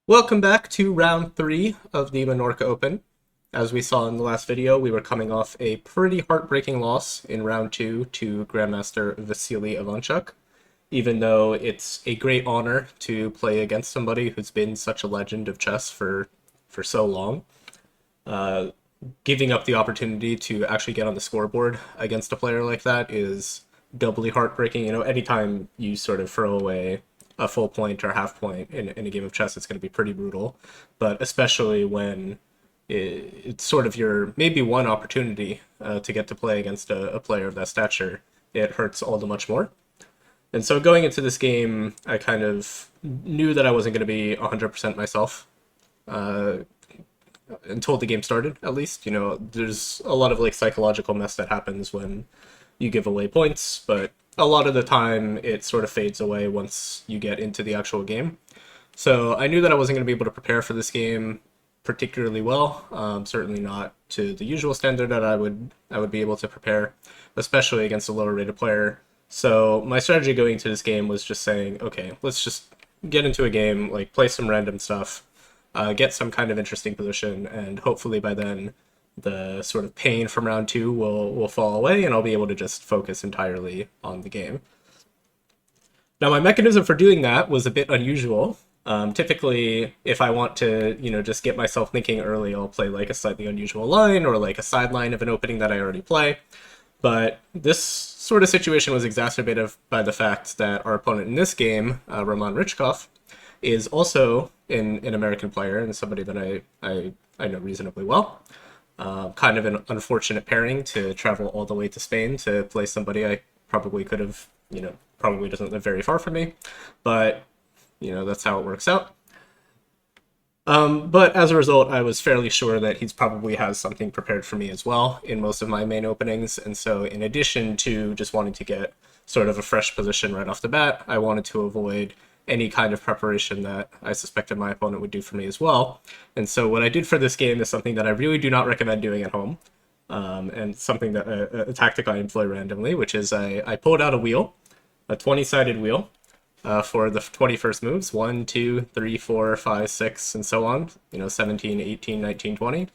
Welcome back to round 3 of the Menorca Open. As we saw in the last video, we were coming off a pretty heartbreaking loss in round 2 to Grandmaster Vasily Ivanchuk, even though it's a great honor to play against somebody who's been such a legend of chess for so long. Giving up the opportunity to actually get on the scoreboard against a player like that is doubly heartbreaking. Anytime you sort of throw away a full point or half point in a game of chess, it's going to be pretty brutal. But especially when it's sort of your maybe one opportunity to get to play against a player of that stature, it hurts all the much more. And so going into this game, I kind of knew that I wasn't going to be 100% myself until the game started, at least. There's a lot of like psychological mess that happens when you give away points, but a lot of the time it sort of fades away once you get into the actual game. So I knew that I wasn't going to be able to prepare for this game particularly well. Certainly not to the usual standard that I would be able to prepare, especially against a lower rated player. So my strategy going into this game was just saying, okay, let's just get into a game, like play some random stuff, get some kind of interesting position, and hopefully by then the sort of pain from round 2 will fall away, and I'll be able to just focus entirely on the game. Now, my mechanism for doing that was a bit unusual. Typically, if I want to, just get myself thinking early, I'll play like a slightly unusual line or like a sideline of an opening that I already play. But this sort of situation was exacerbated by the fact that our opponent in this game, Roman Richkov, is also an American player and somebody that I know reasonably well. Kind of an unfortunate pairing to travel all the way to Spain to play somebody I probably could have, probably doesn't live very far from me, but, that's how it works out. But as a result, I was fairly sure that he's probably has something prepared for me as well in most of my main openings. And so in addition to just wanting to get sort of a fresh position right off the bat, I wanted to avoid any kind of preparation that I suspected my opponent would do for me as well. And so what I did for this game is something that I really do not recommend doing at home, and something that a tactic I employ randomly, which is I pulled out a wheel, a 20-sided wheel, for the 21st moves, 1, 2, 3, 4, 5, 6, and so on, 17, 18, 19, 20,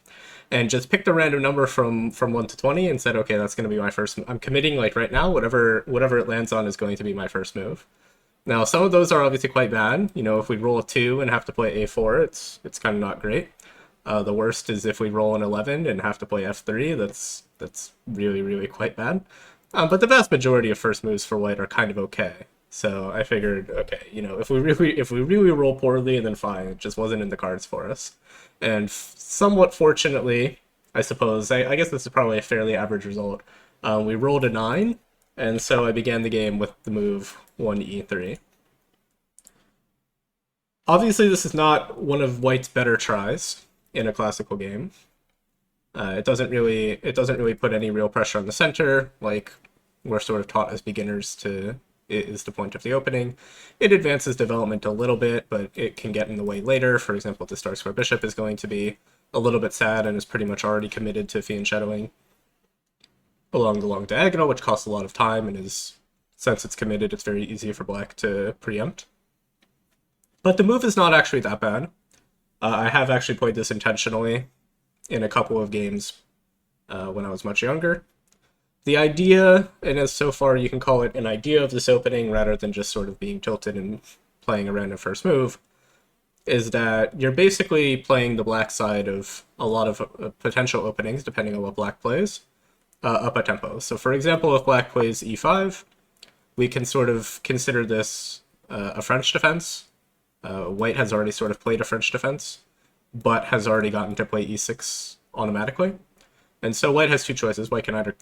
and just picked a random number from 1 to 20 and said, okay, that's going to be my first. I'm committing like right now, whatever it lands on is going to be my first move. Now, some of those are obviously quite bad. If we roll a 2 and have to play a4, it's kind of not great. The worst is if we roll an 11 and have to play f3. That's really, really quite bad. But the vast majority of first moves for white are kind of okay. So I figured, okay, if we really roll poorly, then fine. It just wasn't in the cards for us. And somewhat fortunately, I suppose, I guess this is probably a fairly average result. We rolled a 9, and so I began the game with the move 1e3. Obviously, this is not one of white's better tries in a classical game. It doesn't really put any real pressure on the center, like we're sort of taught as beginners to is the point of the opening. It advances development a little bit, but it can get in the way later. For example, the star square bishop is going to be a little bit sad and is pretty much already committed to fiend shadowing along the long diagonal, which costs a lot of time and is, since it's committed, it's very easy for black to preempt. But the move is not actually that bad. I have actually played this intentionally in a couple of games when I was much younger. The idea, and as so far you can call it an idea of this opening rather than just sort of being tilted and playing a random first move, is that you're basically playing the black side of a lot of potential openings, depending on what black plays, up a tempo. So for example, if black plays e5, we can sort of consider this a French defense. White has already sort of played a French defense, but has already gotten to play e6 automatically. And so white has two choices. White can either,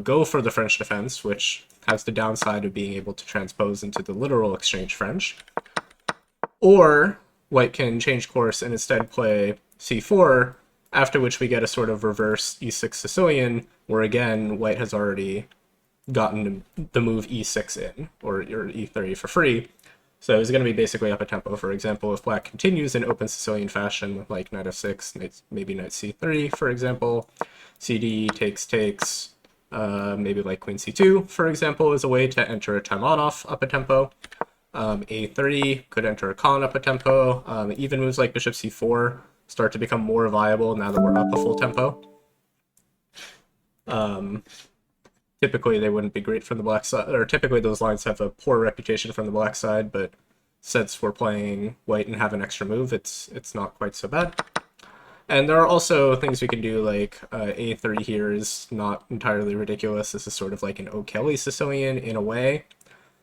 go for the French defense, which has the downside of being able to transpose into the literal exchange French, or white can change course and instead play c4, after which we get a sort of reverse e6 Sicilian, where again, white has already gotten the move e6 in, or e3 for free. So it's going to be basically up a tempo. For example, if black continues in open Sicilian fashion, like knight f6, maybe knight c3, for example, cd takes, maybe like queen c2, for example, is a way to enter a time on-off up a tempo. A3 could enter a con up a tempo. Even moves like bishop c4 start to become more viable now that we're up a full tempo. Typically they wouldn't be great from the black side, or typically those lines have a poor reputation from the black side, but since we're playing white and have an extra move, it's not quite so bad. And there are also things we can do, like A3 here is not entirely ridiculous. This is sort of like an O'Kelly Sicilian in a way,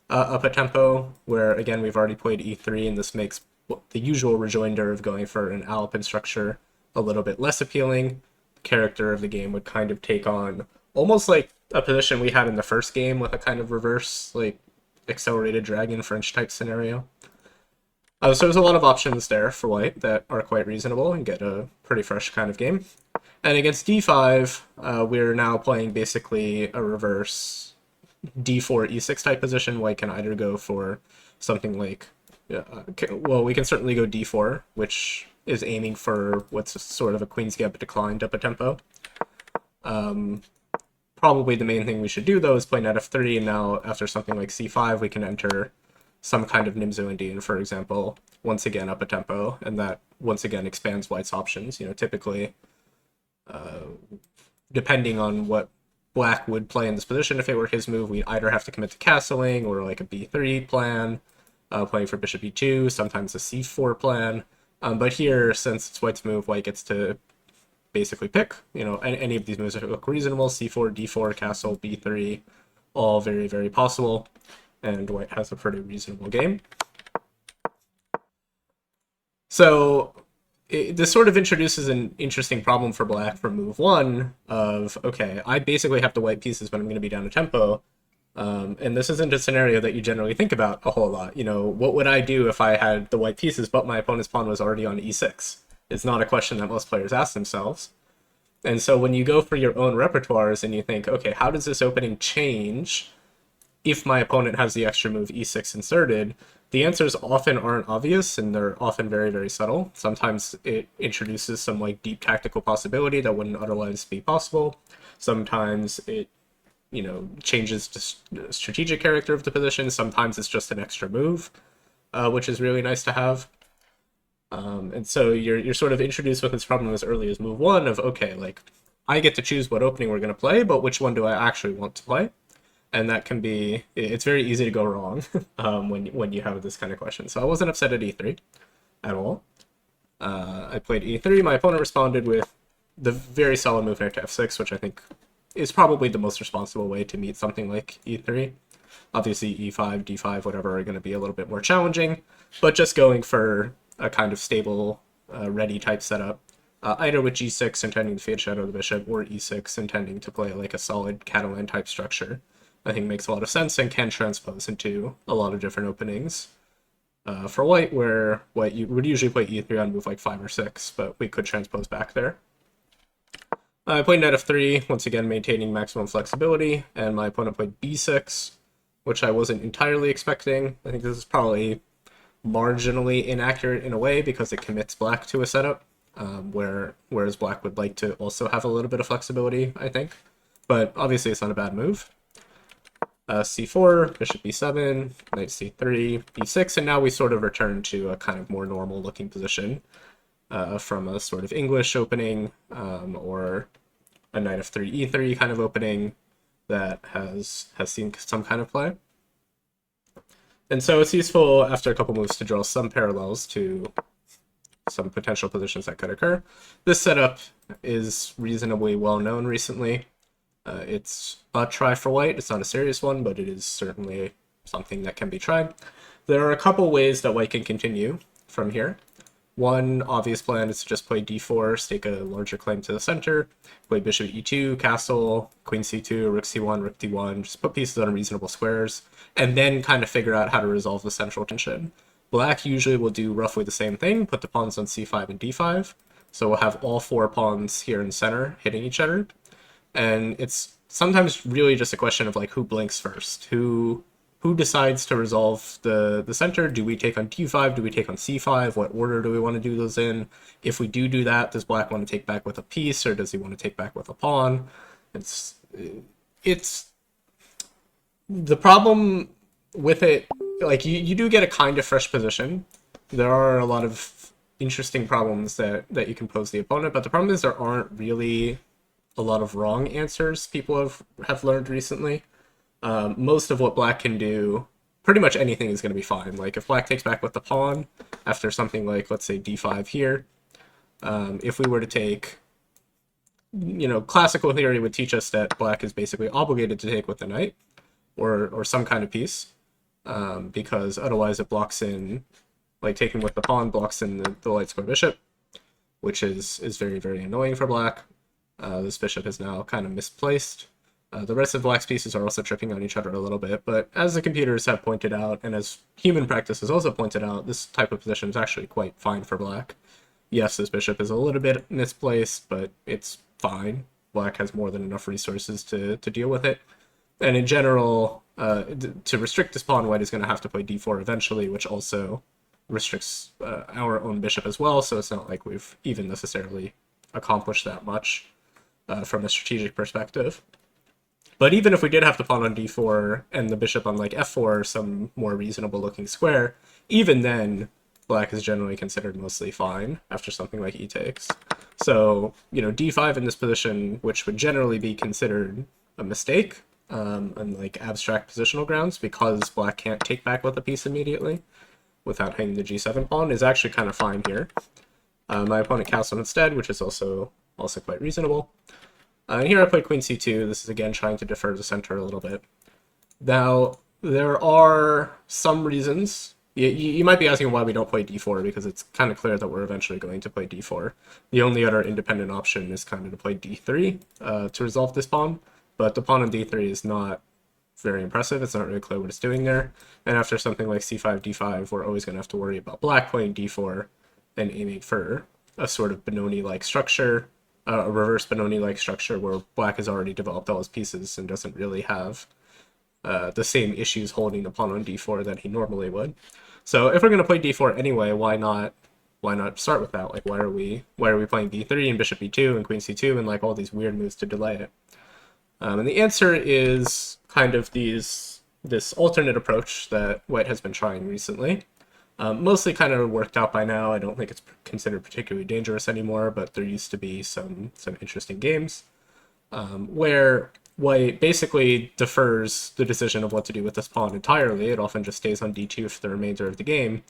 up a tempo, where again we've already played E3, and this makes the usual rejoinder of going for an Alpin structure a little bit less appealing. The character of the game would kind of take on almost like a position we had in the first game with a kind of reverse, like, accelerated dragon French type scenario. So there's a lot of options there for white that are quite reasonable and get a pretty fresh kind of game. And against d5, we're now playing basically a reverse d4, e6 type position. White can either go for something like, well, we can certainly go d4, which is aiming for what's sort of a Queen's Gambit declined up a tempo. Probably the main thing we should do, though, is play knight f3, and now after something like c5, we can enter some kind of Nimzo-Indian, for example, once again up a tempo, and that once again expands white's options. You know, typically, depending on what black would play in this position, if it were his move, we'd either have to commit to castling or like a b3 plan, playing for bishop e2, sometimes a c4 plan. But here, since it's white's move, white gets to basically pick, you know, any of these moves that look reasonable: c4, d4, castle, b3, all very, very possible, and white has a pretty reasonable game. So this sort of introduces an interesting problem for black for move one of, okay, I basically have the white pieces, but I'm going to be down a tempo. And this isn't a scenario that you generally think about a whole lot. You know, what would I do if I had the white pieces, but my opponent's pawn was already on e6? It's not a question that most players ask themselves. And so when you go for your own repertoires and you think, okay, how does this opening change if my opponent has the extra move e6 inserted? The answers often aren't obvious, and they're often very, very subtle. Sometimes it introduces some like deep tactical possibility that wouldn't otherwise be possible. Sometimes it, you know, changes the strategic character of the position. Sometimes it's just an extra move, which is really nice to have. And so you're sort of introduced with this problem as early as move one of, okay, like, I get to choose what opening we're going to play, but which one do I actually want to play? And that can be, it's very easy to go wrong when you have this kind of question. So I wasn't upset at e3 at all. I played e3. My opponent responded with the very solid move knight to f6, which I think is probably the most responsible way to meet something like e3. Obviously, e5, d5, whatever, are going to be a little bit more challenging, but just going for a kind of stable, ready type setup, either with g6 intending to fade shadow the bishop, or e6 intending to play like a solid Catalan type structure, I think makes a lot of sense and can transpose into a lot of different openings. For white, where white you would usually play e3 on move like 5 or 6, but we could transpose back there. I played knight f3, once again maintaining maximum flexibility, and my opponent played b6, which I wasn't entirely expecting. I think this is probably marginally inaccurate in a way because it commits black to a setup, whereas black would like to also have a little bit of flexibility, I think. But obviously it's not a bad move. c4, bishop b7, knight c3, b6, and now we sort of return to a kind of more normal looking position from a sort of English opening or a knight f3, e3 kind of opening that has seen some kind of play. And so it's useful after a couple moves to draw some parallels to some potential positions that could occur. This setup is reasonably well known recently. It's a try for white. It's not a serious one, but it is certainly something that can be tried. There are a couple ways that white can continue from here. One obvious plan is to just play d4, stake a larger claim to the center, play bishop e2, castle, queen c2, rook c1, rook d1, just put pieces on reasonable squares, and then kind of figure out how to resolve the central tension. Black usually will do roughly the same thing, put the pawns on c5 and d5, so we'll have all four pawns here in the center hitting each other, and it's sometimes really just a question of like who blinks first, who decides to resolve the center. Do we take on d5? Do we take on c5? What order do we want to do those in? If we do that, does black want to take back with a piece, or does he want to take back with a pawn? It's the problem with it like you do get a kind of fresh position. There are a lot of interesting problems that you can pose the opponent, but the problem is there aren't really a lot of wrong answers people have learned recently. Most of what black can do, pretty much anything is going to be fine. Like if black takes back with the pawn after something like, let's say, d5 here, if we were to take, classical theory would teach us that black is basically obligated to take with the knight or some kind of piece, because otherwise it blocks in, like taking with the pawn blocks in the light square bishop, which is very, very annoying for black. This bishop is now kind of misplaced. The rest of black's pieces are also tripping on each other a little bit, but as the computers have pointed out, and as human practice has also pointed out, this type of position is actually quite fine for black. Yes, this bishop is a little bit misplaced, but it's fine. Black has more than enough resources to deal with it. And in general, to restrict this pawn, white is going to have to play d4 eventually, which also restricts our own bishop as well, so it's not like we've even necessarily accomplished that much from a strategic perspective. But even if we did have the pawn on d4 and the bishop on like f4, some more reasonable looking square, even then, black is generally considered mostly fine after something like e takes. So, d5 in this position, which would generally be considered a mistake on like abstract positional grounds, because black can't take back with a piece immediately without hanging the g7 pawn, is actually kind of fine here. My opponent castled instead, which is also quite reasonable. And here I played queen c2. This is again trying to defer the center a little bit. Now, there are some reasons. You might be asking why we don't play d4, because it's kind of clear that we're eventually going to play d4. The only other independent option is kind of to play d3 to resolve this pawn, but the pawn on d3 is not very impressive. It's not really clear what it's doing there. And after something like c5, d5, we're always going to have to worry about black playing d4 and aiming for a sort of Benoni-like structure, a reverse Benoni-like structure where black has already developed all his pieces and doesn't really have the same issues holding the pawn on d4 that he normally would. So if we're going to play d4 anyway, why not start with that? Like, why are we playing d3 and bishop e2 and queen c2 and like all these weird moves to delay it? And the answer is kind of this alternate approach that white has been trying recently. Mostly kind of worked out by now. I don't think it's considered particularly dangerous anymore, but there used to be some interesting games where white basically defers the decision of what to do with this pawn entirely. It often just stays on d2 for the remainder of the game.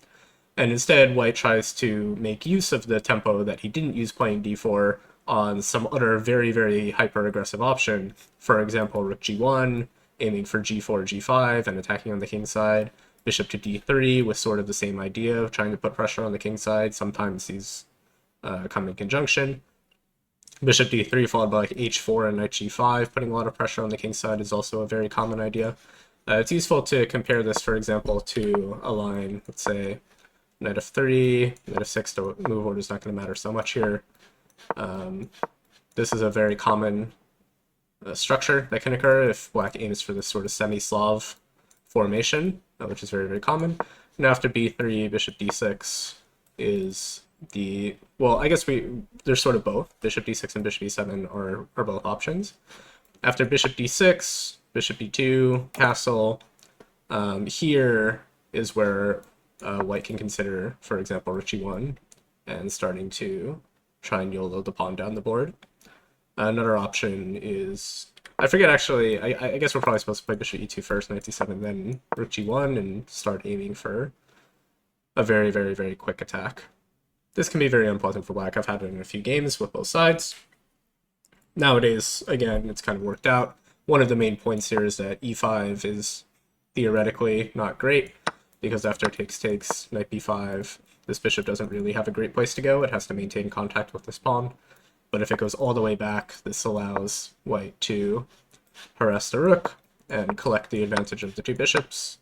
And instead, white tries to make use of the tempo that he didn't use playing d4 on some other very, very hyper-aggressive option. For example, rook g1, aiming for g4, g5, and attacking on the king side. Bishop to d3 with sort of the same idea of trying to put pressure on the king side. Sometimes these come in conjunction. Bishop d3 followed by like h4 and knight g5, putting a lot of pressure on the king side is also a very common idea. It's useful to compare this, for example, to a line, let's say, knight f3, knight f6, the move order is not going to matter so much here. This is a very common structure that can occur if black aims for this sort of semi-Slav formation, which is very, very common. Now after b3, bishop d6 is the, well, I guess there's sort of both. Bishop d6 and bishop e7 are both options. After bishop d6, bishop e2, castle, here is where white can consider, for example, rook e1 and starting to try and YOLO the pawn down the board. Another option is, I forget actually, I guess we're probably supposed to play bishop e2 first, knight d7, then rook g1, and start aiming for a very, very, very quick attack. This can be very unpleasant for black. I've had it in a few games with both sides. Nowadays, again, it's kind of worked out. One of the main points here is that e5 is theoretically not great, because after takes, knight b5, this bishop doesn't really have a great place to go. It has to maintain contact with this pawn. But if it goes all the way back, this allows white to harass the rook and collect the advantage of the two bishops,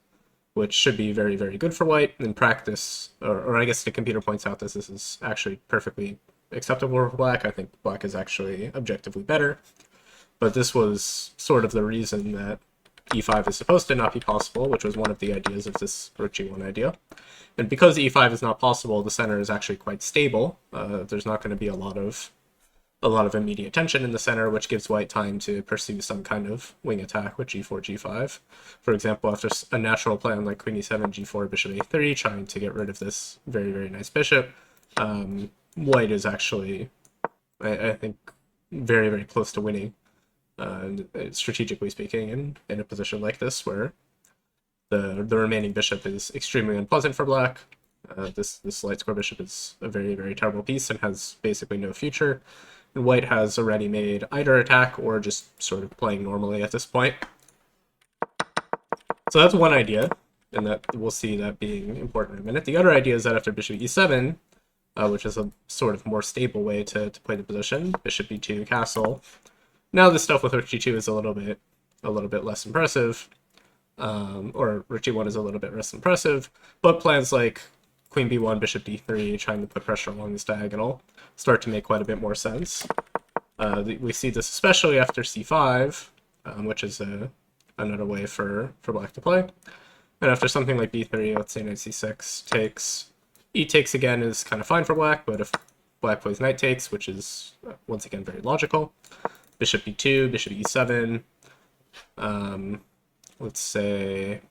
which should be very, very good for white. In practice, or I guess the computer points out this is actually perfectly acceptable for black. I think black is actually objectively better. But this was sort of the reason that e5 is supposed to not be possible, which was one of the ideas of this rook g1 idea. And because e5 is not possible, the center is actually quite stable. There's not going to be a lot of a lot of immediate tension in the center, which gives white time to pursue some kind of wing attack with g4, g5. For example, after a natural plan like queen e7, g4, bishop a3, trying to get rid of this very, very nice bishop, white is actually, I think, very, very close to winning, strategically speaking, in a position like this where the remaining bishop is extremely unpleasant for black. This light square bishop is a very, very terrible piece and has basically no future. And white has already made either attack or just sort of playing normally at this point. So that's one idea, and that we'll see that being important in a minute. The other idea is that after bishop e7, which is a sort of more stable way to play the position, bishop e2, castle. Now this stuff with rook g2 is a little bit less impressive, or rook g1 is a little bit less impressive, but plans like queen b1, bishop d3, trying to put pressure along this diagonal, start to make quite a bit more sense. We see this especially after c5, which is another way for black to play. And after something like b3, let's say knight c6 takes, e takes again is kind of fine for black, but if black plays knight takes, which is once again very logical, bishop b2, bishop e7, let's say,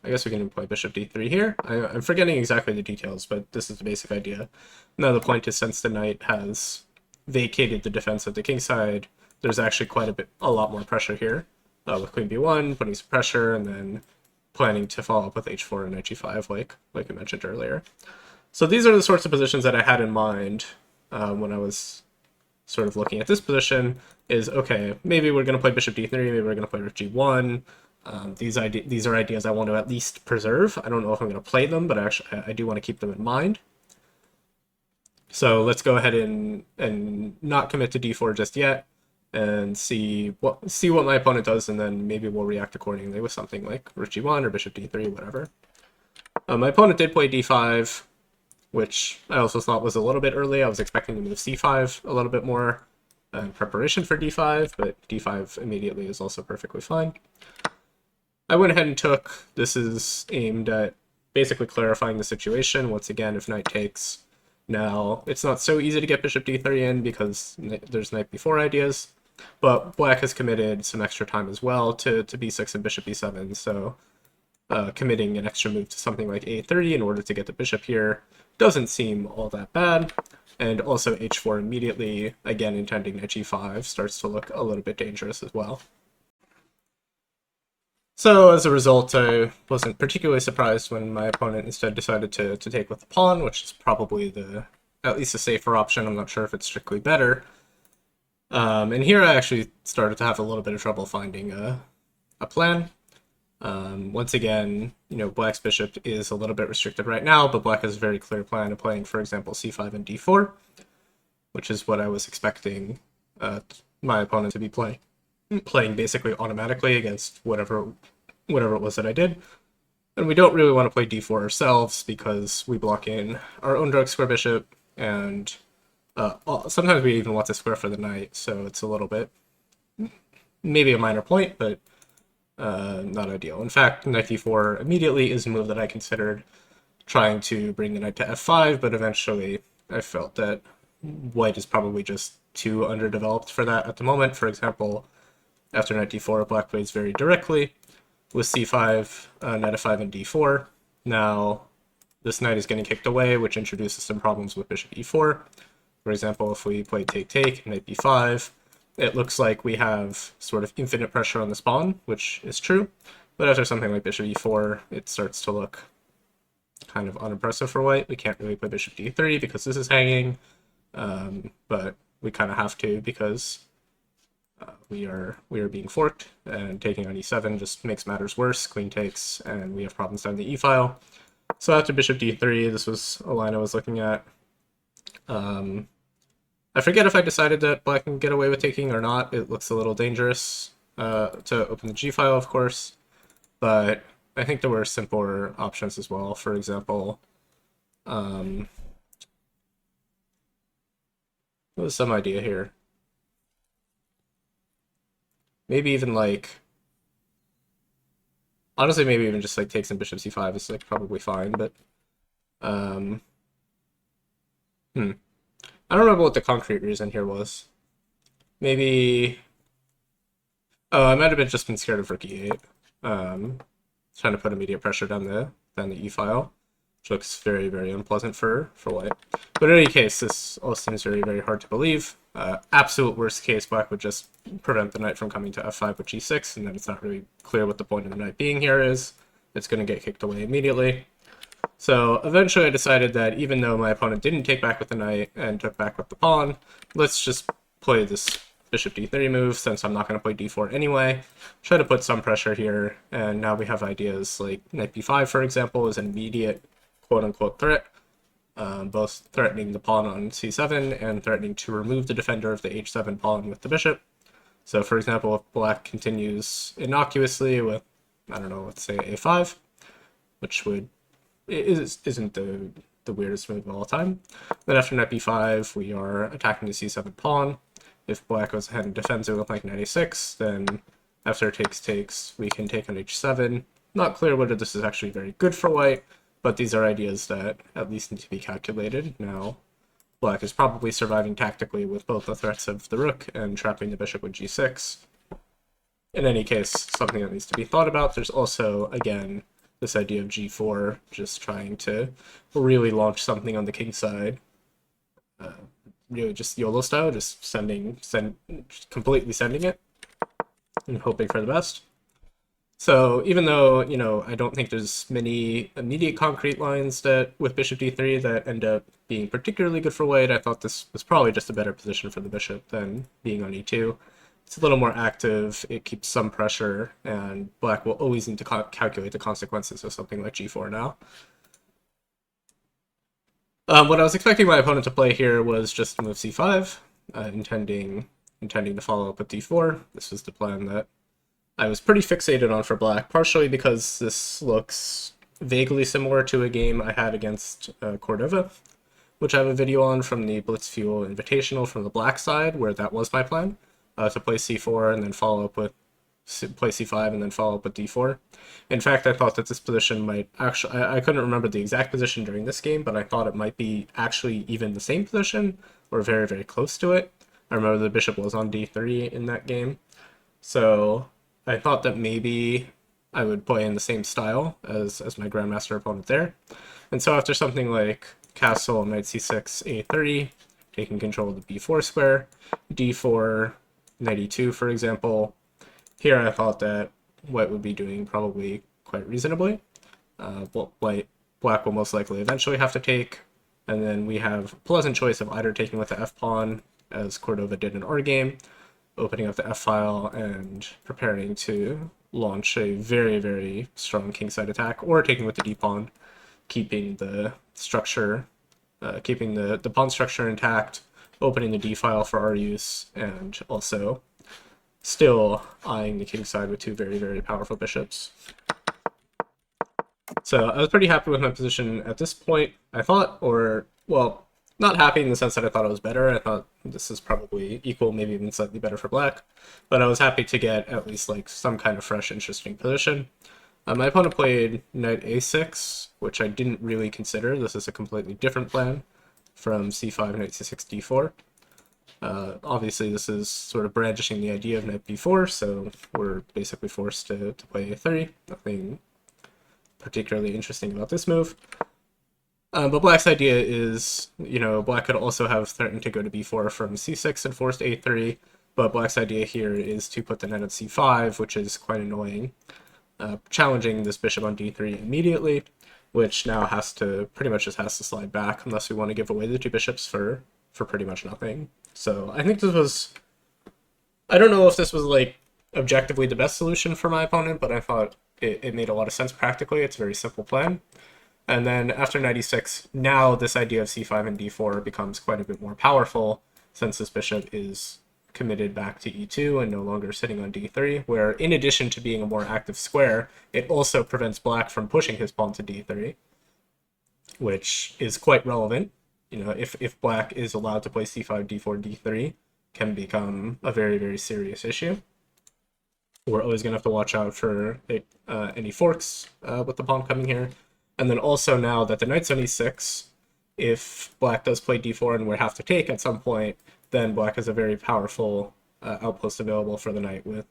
I guess we can play bishop d3 here. I'm forgetting exactly the details, but this is the basic idea. Now the point is, since the knight has vacated the defense of the king side, there's actually a lot more pressure here, with queen b1, putting some pressure, and then planning to follow up with h4 and knight g5, like I mentioned earlier. So these are the sorts of positions that I had in mind when I was sort of looking at this position. Is, okay, maybe we're going to play bishop d3, maybe we're going to play rook g1. These are ideas I want to at least preserve. I don't know if I'm going to play them, but actually I do want to keep them in mind. So let's go ahead and not commit to d4 just yet, and see what my opponent does, and then maybe we'll react accordingly with something like rook g1 or bishop d3, whatever. My opponent did play d5, which I also thought was a little bit early. I was expecting to move c5 a little bit more in preparation for d5, but d5 immediately is also perfectly fine. I went ahead and took. This is aimed at basically clarifying the situation. Once again, if knight takes, now it's not so easy to get bishop d3 in because there's knight b4 ideas, but black has committed some extra time as well to b6 and bishop b7, so committing an extra move to something like a30 in order to get the bishop here doesn't seem all that bad. And also h4 immediately, again intending knight g5, starts to look a little bit dangerous as well. So as a result, I wasn't particularly surprised when my opponent instead decided to take with the pawn, which is probably at least a safer option. I'm not sure if it's strictly better. And here I actually started to have a little bit of trouble finding a plan. Once again, black's bishop is a little bit restricted right now, but black has a very clear plan of playing, for example, c5 and d4, which is what I was expecting my opponent to be playing basically automatically against whatever it was that I did. And we don't really want to play d4 ourselves because we block in our own dark square bishop, and sometimes we even want to square for the knight, so it's a little bit, maybe a minor point, but not ideal. In fact, knight d4 immediately is a move that I considered trying to bring the knight to f5, but eventually I felt that white is probably just too underdeveloped for that at the moment. For example, after knight d4, black plays very directly with c5, knight f5, and d4. Now, this knight is getting kicked away, which introduces some problems with bishop e4. For example, if we play take-take, knight b5, it looks like we have sort of infinite pressure on this pawn, which is true. But after something like bishop e4, it starts to look kind of unimpressive for white. We can't really play bishop d3 because this is hanging, but we kind of have to because we are being forked, and taking on e7 just makes matters worse. Queen takes, and we have problems down the e-file. So after bishop d3, this was a line I was looking at. I forget if I decided that black can get away with taking or not. It looks a little dangerous to open the g-file, of course, but I think there were simpler options as well. For example, what was some idea here? Maybe even honestly, maybe even just take some bishop c5 is probably fine, but I don't remember what the concrete reason here was. Maybe... Oh, I might have been just been scared of rook e8. Trying to put immediate pressure down the e-file, which looks very, very unpleasant for white. But in any case, this all seems very, very hard to believe. Absolute worst case, black would just prevent the knight from coming to f5 with g6, and then it's not really clear what the point of the knight being here is. It's going to get kicked away immediately. So eventually I decided that even though my opponent didn't take back with the knight and took back with the pawn, let's just play this bishop d3 move, since I'm not going to play d4 anyway. Try to put some pressure here, and now we have ideas like knight b5, for example, is an immediate quote-unquote threat, both threatening the pawn on c7 and threatening to remove the defender of the h7 pawn with the bishop. So for example, if black continues innocuously with, I don't know, let's say a5, which isn't the weirdest move of all time. Then after knight b5, we are attacking the c7 pawn. If black goes ahead and defends it with like knight a6, then after takes, we can take on h7. Not clear whether this is actually very good for white, but these are ideas that at least need to be calculated. Now, black is probably surviving tactically with both the threats of the rook and trapping the bishop with g6. In any case, something that needs to be thought about. There's also, again, this idea of g4, just trying to really launch something on the king side. Really just YOLO style, just completely sending it and hoping for the best. So even though, you know, I don't think there's many immediate concrete lines that with bishop d3 that end up being particularly good for white, I thought this was probably just a better position for the bishop than being on e2. It's a little more active, it keeps some pressure, and black will always need to calculate the consequences of something like g4 now. What I was expecting my opponent to play here was just move c5, intending to follow up with d4. This was the plan that I was pretty fixated on for black, partially because this looks vaguely similar to a game I had against Cordova, which I have a video on from the Blitzfuel Invitational from the black side, where that was my plan, to play c4 and then follow up with play c5 and then follow up with d4. In fact, I thought that this position might actually, I couldn't remember the exact position during this game, but I thought it might be actually even the same position or very, very close to it. I remember the bishop was on d3 in that game. So I thought that maybe I would play in the same style as my grandmaster opponent there. And so after something like castle, knight c6, a3, taking control of the b4 square, d4, knight e2, for example, here I thought that white would be doing probably quite reasonably. Black will most likely eventually have to take, and then we have a pleasant choice of either taking with the f-pawn, as Cordova did in our game, opening up the f-file and preparing to launch a very, very strong kingside attack, or taking with the d-pawn, keeping the structure, keeping the pawn structure intact, opening the d-file for our use, and also still eyeing the king side with two very, very powerful bishops. So I was pretty happy with my position at this point, I thought, or, well, not happy in the sense that I thought it was better. I thought this is probably equal, maybe even slightly better for black, but I was happy to get at least like some kind of fresh, interesting position. My opponent played knight a6, which I didn't really consider. This is a completely different plan from c5, knight c6, d4. Obviously, this is sort of brandishing the idea of knight b4, so we're basically forced to play a3. Nothing particularly interesting about this move. But black's idea is, you know, black could also have threatened to go to b4 from c6 and forced a3, but black's idea here is to put the knight on c5, which is quite annoying, challenging this bishop on d3 immediately, which now pretty much just has to slide back unless we want to give away the two bishops for pretty much nothing. So I think this was, I don't know if this was like objectively the best solution for my opponent, but I thought it made a lot of sense practically. It's a very simple plan. And then after knight e6, now this idea of c5 and d4 becomes quite a bit more powerful, since this bishop is committed back to e2 and no longer sitting on d3, where in addition to being a more active square, it also prevents black from pushing his pawn to d3, which is quite relevant. You know, if black is allowed to play c5, d4, d3, can become a very, very serious issue. We're always going to have to watch out for any forks with the pawn coming here. And then also now that the knight's on e6, if black does play d4 and we have to take at some point, then black has a very powerful outpost available for the knight with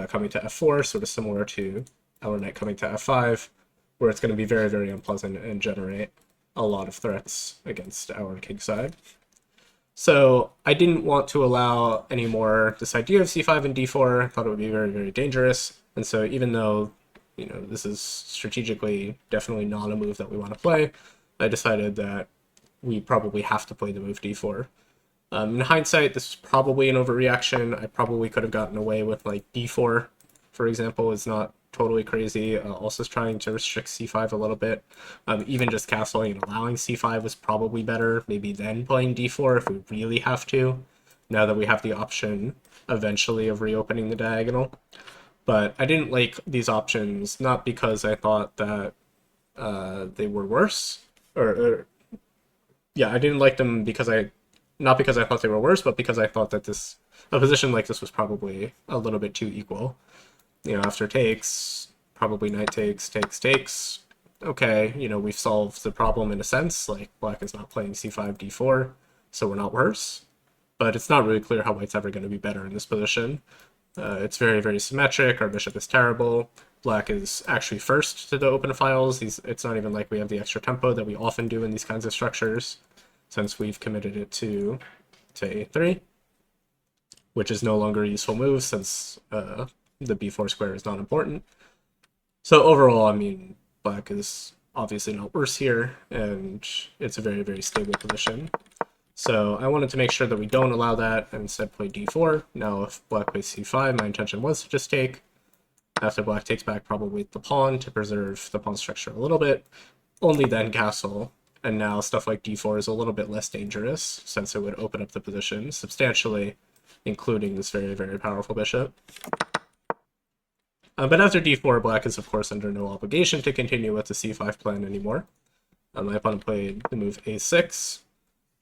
coming to f4, sort of similar to our knight coming to f5, where it's going to be very, very unpleasant and generate a lot of threats against our king side. So I didn't want to allow any more this idea of c5 and d4. I thought it would be very, very dangerous. And so even though, this is strategically definitely not a move that we want to play, I decided that we probably have to play the move d4. In hindsight, this is probably an overreaction. I probably could have gotten away with like d4, for example, is not totally crazy. Also trying to restrict c5 a little bit. Even just castling and allowing c5 was probably better. Maybe then playing d4 if we really have to, now that we have the option eventually of reopening the diagonal. But I didn't like these options, not because I thought that they were worse, I didn't like them not because I thought they were worse, but because I thought that a position like this was probably a little bit too equal. After takes, probably knight takes, takes. Okay, we've solved the problem in a sense, like black is not playing c5, d4, so we're not worse. But it's not really clear how white's ever going to be better in this position. It's very, very symmetric, our bishop is terrible. Black is actually first to the open files. It's not even like we have the extra tempo that we often do in these kinds of structures, since we've committed it to a3, which is no longer a useful move since the b4 square is not important. So overall, I mean, black is obviously not worse here, and it's a very, very stable position. So I wanted to make sure that we don't allow that and instead play d4. Now if black plays c5, my intention was to just take. After black takes back probably the pawn to preserve the pawn structure a little bit, only then castle. And now stuff like d4 is a little bit less dangerous, since it would open up the position substantially, including this very, very powerful bishop. But after d4, black is of course under no obligation to continue with the c5 plan anymore. My opponent played the move a6,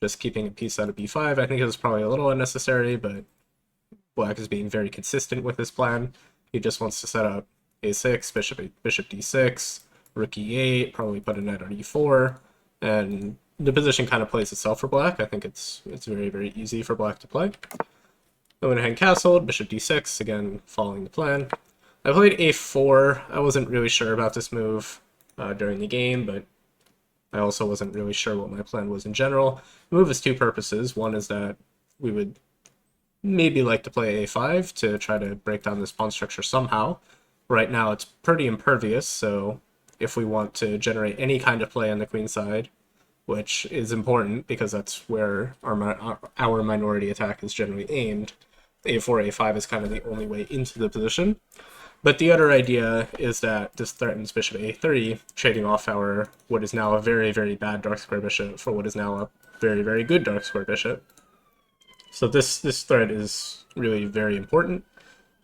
just keeping a piece out of b5. I think it was probably a little unnecessary, but black is being very consistent with his plan. He just wants to set up a6, bishop d6, rook e8, probably put a knight on e4, and the position kind of plays itself for black. I think it's very, very easy for black to play. I went ahead and castled, bishop d6, again following the plan. I played a4. I wasn't really sure about this move during the game, but I also wasn't really sure what my plan was in general. The move has two purposes. One is that we would maybe like to play a5 to try to break down this pawn structure somehow. Right now it's pretty impervious, so if we want to generate any kind of play on the queen side, which is important because that's where our minority attack is generally aimed, a4, a5 is kind of the only way into the position. But the other idea is that this threatens bishop a3, trading off our what is now a very, very bad dark square bishop for what is now a very, very good dark square bishop. So this threat is really very important,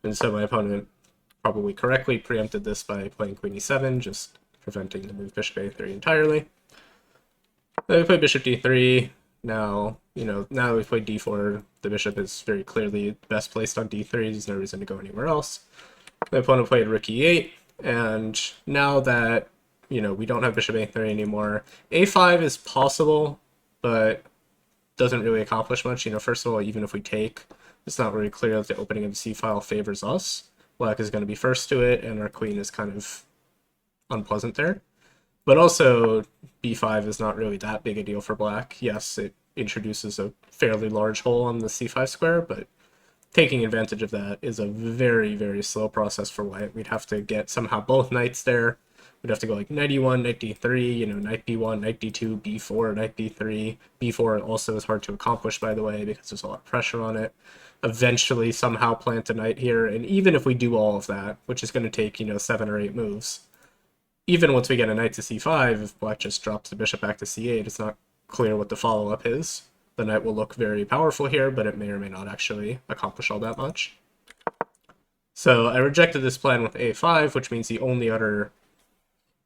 and so my opponent probably correctly preempted this by playing queen e7, just preventing the move bishop a3 entirely. Then we play bishop d3. Now, now that we've played d4, the bishop is very clearly best placed on d3. There's no reason to go anywhere else. My opponent played rook e8, and now that, we don't have bishop a3 anymore, a5 is possible, but doesn't really accomplish much. First of all, even if we take, it's not really clear that the opening of the c-file favors us. Black is going to be first to it, and our queen is kind of unpleasant there. But also, b5 is not really that big a deal for black. Yes, it introduces a fairly large hole on the c5 square, but taking advantage of that is a very, very slow process for white. We'd have to get somehow both knights there. We'd have to go like knight e1, knight d3, knight b1, knight d2, b4, knight b3. b4 also is hard to accomplish, by the way, because there's a lot of pressure on it. Eventually somehow plant a knight here, and even if we do all of that, which is going to take, 7 or 8 moves, even once we get a knight to c5, if black just drops the bishop back to c8, it's not clear what the follow-up is. The knight will look very powerful here, but it may or may not actually accomplish all that much. So I rejected this plan with a5, which means the only other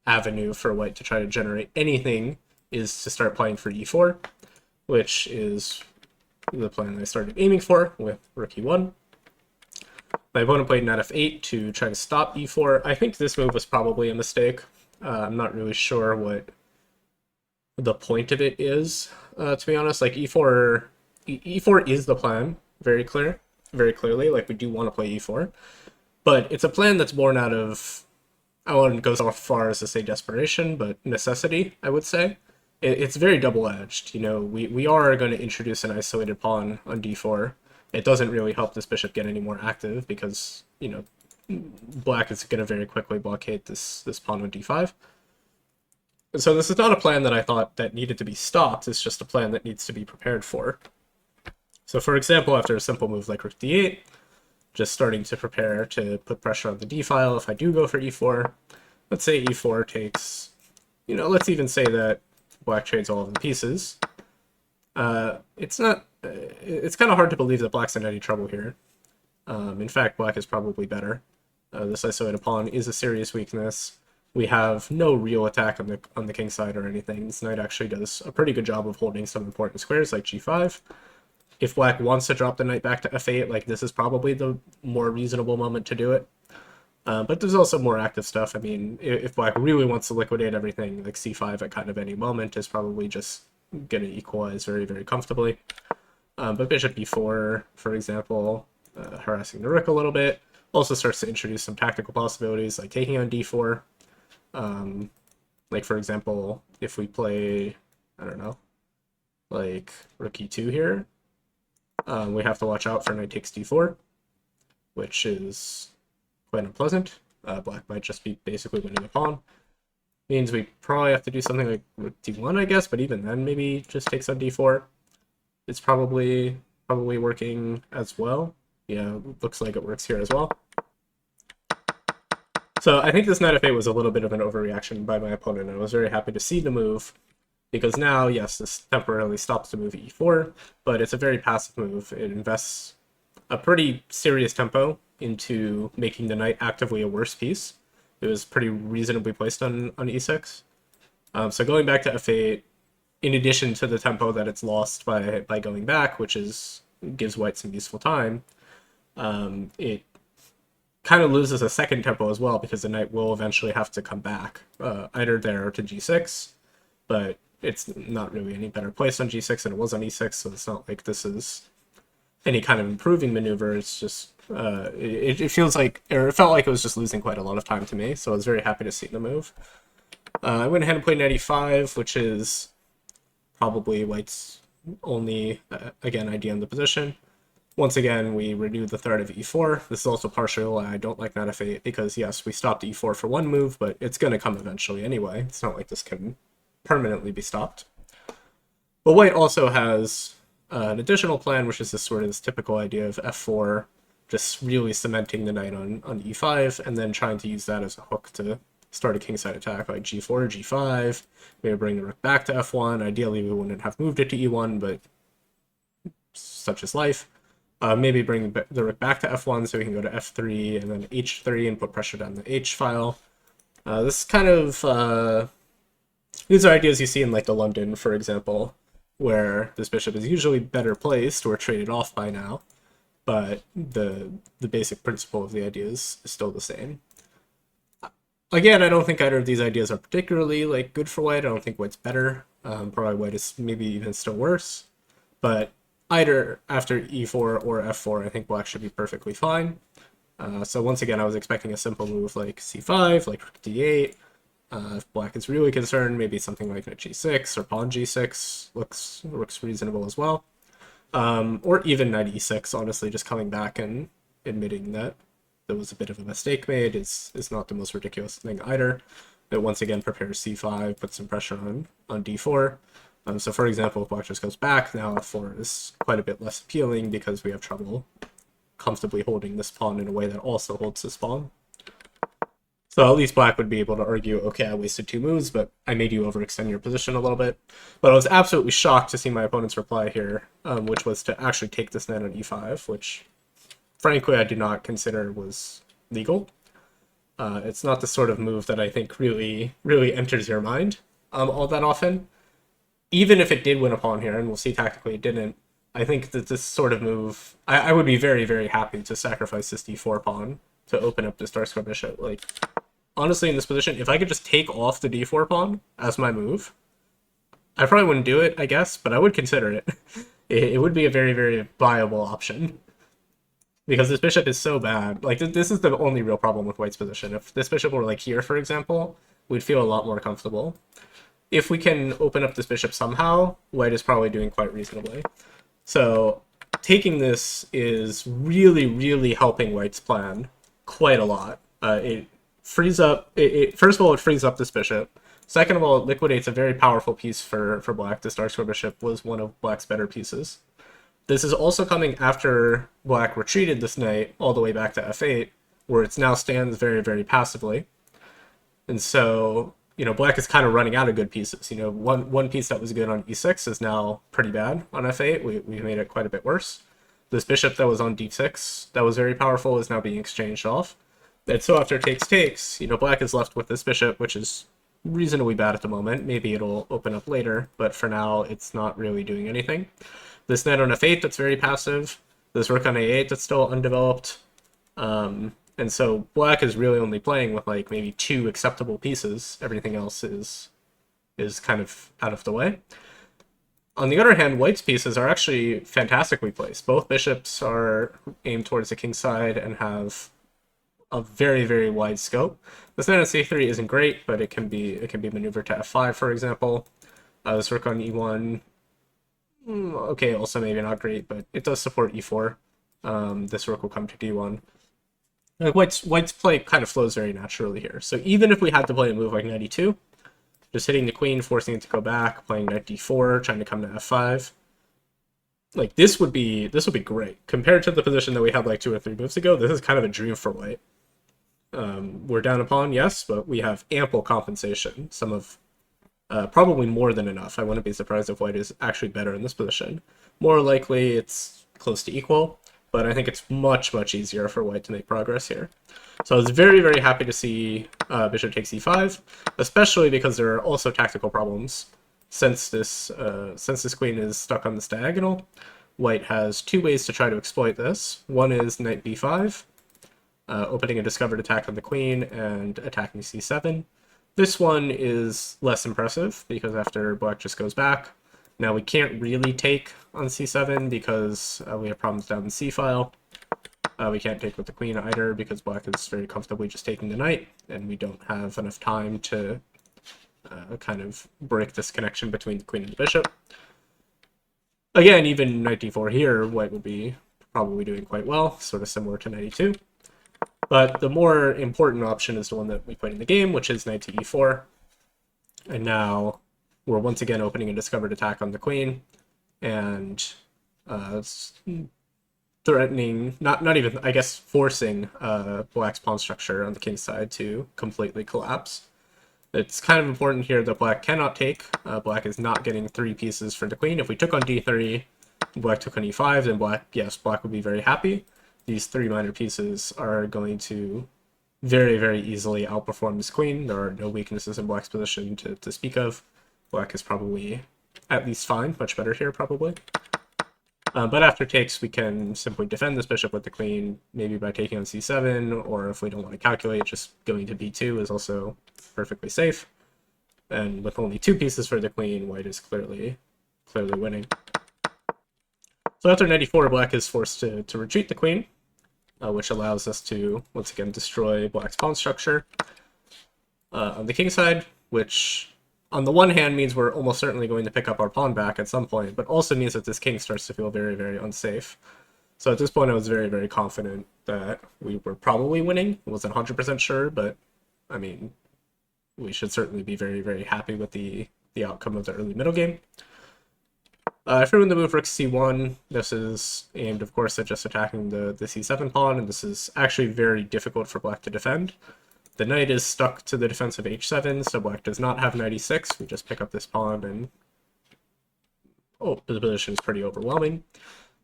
avenue for white to try to generate anything is to start playing for e4, which is the plan I started aiming for with rook e1. My opponent played knight f8 to try to stop e4. I think this move was probably a mistake. I'm not really sure what the point of it is, to be honest. Like e4 is the plan, very clearly. Like we do want to play e4, but it's a plan that's born out of, I wouldn't go so far as to say desperation, but necessity, I would say. It's very double-edged. You know, we are going to introduce an isolated pawn on d4. It doesn't really help this bishop get any more active because, you know, black is going to very quickly blockade this pawn on d5. And so this is not a plan that I thought that needed to be stopped. It's just a plan that needs to be prepared for. So for example, after a simple move like rook d8, just starting to prepare to put pressure on the d file if I do go for e4. Let's say e4 takes, you know, let's even say that black trades all of the pieces. It's kind of hard to believe that black's in any trouble here. In fact, black is probably better. This isolated pawn is a serious weakness. We have no real attack on the king side or anything. This knight actually does a pretty good job of holding some important squares like g5. If black wants to drop the knight back to f8, like this is probably the more reasonable moment to do it. But there's also more active stuff. I mean, if black really wants to liquidate everything, like c5 at kind of any moment is probably just going to equalize very, very comfortably. But bishop e4, for example, harassing the rook a little bit, also starts to introduce some tactical possibilities like taking on d4. Like, for example, if we play, I don't know, like rook e2 here, we have to watch out for knight takes d4, which is quite unpleasant. Black might just be basically winning the pawn. Means we probably have to do something like rook d1, I guess, but even then maybe just takes on d4. It's probably working as well. Yeah, looks like it works here as well. So I think this knight f8 was a little bit of an overreaction by my opponent. I was very happy to see the move, because now, yes, this temporarily stops the move e4, but it's a very passive move. It invests a pretty serious tempo into making the knight actively a worse piece. It was pretty reasonably placed on e6. So going back to f8, in addition to the tempo that it's lost by going back, which gives white some useful time, it kind of loses a second tempo as well, because the knight will eventually have to come back, either there or to g6, but it's not really any better placed on g6 than it was on e6, so it's not like this is any kind of improving maneuver. It's just, it feels like, or it felt like it was just losing quite a lot of time to me, so I was very happy to see the move. I went ahead and played knight e5, which is probably white's only, again, idea in the position. Once again, we renew the threat of e4. This is also partially why I don't like knight f8, because yes, we stopped e4 for one move, but it's going to come eventually anyway. It's not like this can permanently be stopped. But white also has an additional plan, which is this typical idea of f4, just really cementing the knight on e5, and then trying to use that as a hook to start a kingside attack, like g4, g5, maybe bring the rook back to f1. Ideally, we wouldn't have moved it to e1, but such is life. Maybe bring the rook back to f1 so we can go to f3 and then h3 and put pressure down the h file. This kind of... these are ideas you see in like the London, for example, where this bishop is usually better placed or traded off by now, but the basic principle of the ideas is still the same. Again, I don't think either of these ideas are particularly like good for white. I don't think white's better. Probably white is maybe even still worse, but either after e4 or f4, I think black should be perfectly fine. So once again, I was expecting a simple move like c5, like rook d8. If black is really concerned, maybe something like knight g6 or pawn g6 looks reasonable as well. Or even knight e6, honestly, just coming back and admitting that there was a bit of a mistake made is not the most ridiculous thing either. It once again prepares c5, puts some pressure on d4. So for example, if black just goes back, now f4 is quite a bit less appealing because we have trouble comfortably holding this pawn in a way that also holds this pawn. So at least black would be able to argue, okay, I wasted two moves, but I made you overextend your position a little bit. But I was absolutely shocked to see my opponent's reply here, which was to actually take this knight on e5, which frankly I do not consider was legal. It's not the sort of move that I think really enters your mind all that often. Even if it did win a pawn here, and we'll see tactically it didn't, I think that this sort of move, I would be very, very happy to sacrifice this d4 pawn to open up this dark square bishop. Like, honestly, in this position, if I could just take off the d4 pawn as my move, I probably wouldn't do it, I guess, but I would consider it. It would be a very, very viable option. Because this bishop is so bad. Like, this is the only real problem with white's position. If this bishop were, like, here, for example, we'd feel a lot more comfortable. If we can open up this bishop somehow, white is probably doing quite reasonably. So, taking this is really, really helping white's plan quite a lot. It frees up... first of all, it frees up this bishop. Second of all, it liquidates a very powerful piece for black. This dark square bishop was one of black's better pieces. This is also coming after black retreated this knight all the way back to f8, where it now stands very, very passively. And so, you know, black is kind of running out of good pieces. You know, one piece that was good on e6 is now pretty bad on f8. We made it quite a bit worse. This bishop that was on d6 that was very powerful is now being exchanged off. And so after takes, you know, black is left with this bishop, which is reasonably bad at the moment. Maybe it'll open up later, but for now, it's not really doing anything. This knight on f8 that's very passive. This rook on a8 that's still undeveloped. And so black is really only playing with like maybe 2 acceptable pieces. Everything else is kind of out of the way. On the other hand, white's pieces are actually fantastically placed. Both bishops are aimed towards the king's side and have a very, very wide scope. This knight on c3 isn't great, but it can be maneuvered to f5, for example. This rook on e1, okay, also maybe not great, but it does support e4. This rook will come to d1. Like white's play kind of flows very naturally here. So even if we had to play a move like knight e2, just hitting the queen, forcing it to go back, playing knight d4, trying to come to f5, like this would be great compared to the position that we had like 2 or 3 moves ago. This is kind of a dream for white. We're down a pawn, yes, but we have ample compensation. Some of probably more than enough. I wouldn't be surprised if white is actually better in this position. More likely, it's close to equal, but I think it's much, much easier for white to make progress here. So I was very, very happy to see bishop takes e5, especially because there are also tactical problems. Since this queen is stuck on this diagonal, white has 2 ways to try to exploit this. One is knight b5, opening a discovered attack on the queen and attacking c7. This one is less impressive because after black just goes back, now we can't really take on c7 because we have problems down the c-file. We can't take with the queen either because black is very comfortably just taking the knight, and we don't have enough time to kind of break this connection between the queen and the bishop. Again, even knight d4 here, white would be probably doing quite well, sort of similar to knight e2. But the more important option is the one that we played in the game, which is knight to e4. And now we're once again opening a discovered attack on the queen, and threatening, not even, I guess, forcing black's pawn structure on the king's side to completely collapse. It's kind of important here that black cannot take. Black is not getting 3 pieces for the queen. If we took on d3, black took on e5, then black would be very happy. These 3 minor pieces are going to very, very easily outperform this queen. There are no weaknesses in black's position to speak of. Black is probably at least fine, much better here probably. But after takes, we can simply defend this bishop with the queen, maybe by taking on c7, or if we don't want to calculate, just going to b2 is also perfectly safe. And with only 2 pieces for the queen, white is clearly winning. So after knight e4, black is forced to retreat the queen, which allows us to, once again, destroy black's pawn structure. On the king side, which on the one hand means we're almost certainly going to pick up our pawn back at some point, but also means that this king starts to feel very, very unsafe. So at this point, I was very, very confident that we were probably winning. I wasn't 100% sure, but I mean, we should certainly be very, very happy with the outcome of the early middle game. If we win the move rook c1, this is aimed, of course, at just attacking the c7 pawn, and this is actually very difficult for black to defend. The knight is stuck to the defense of h7, so black does not have knight e6. We just pick up this pawn, and the position is pretty overwhelming.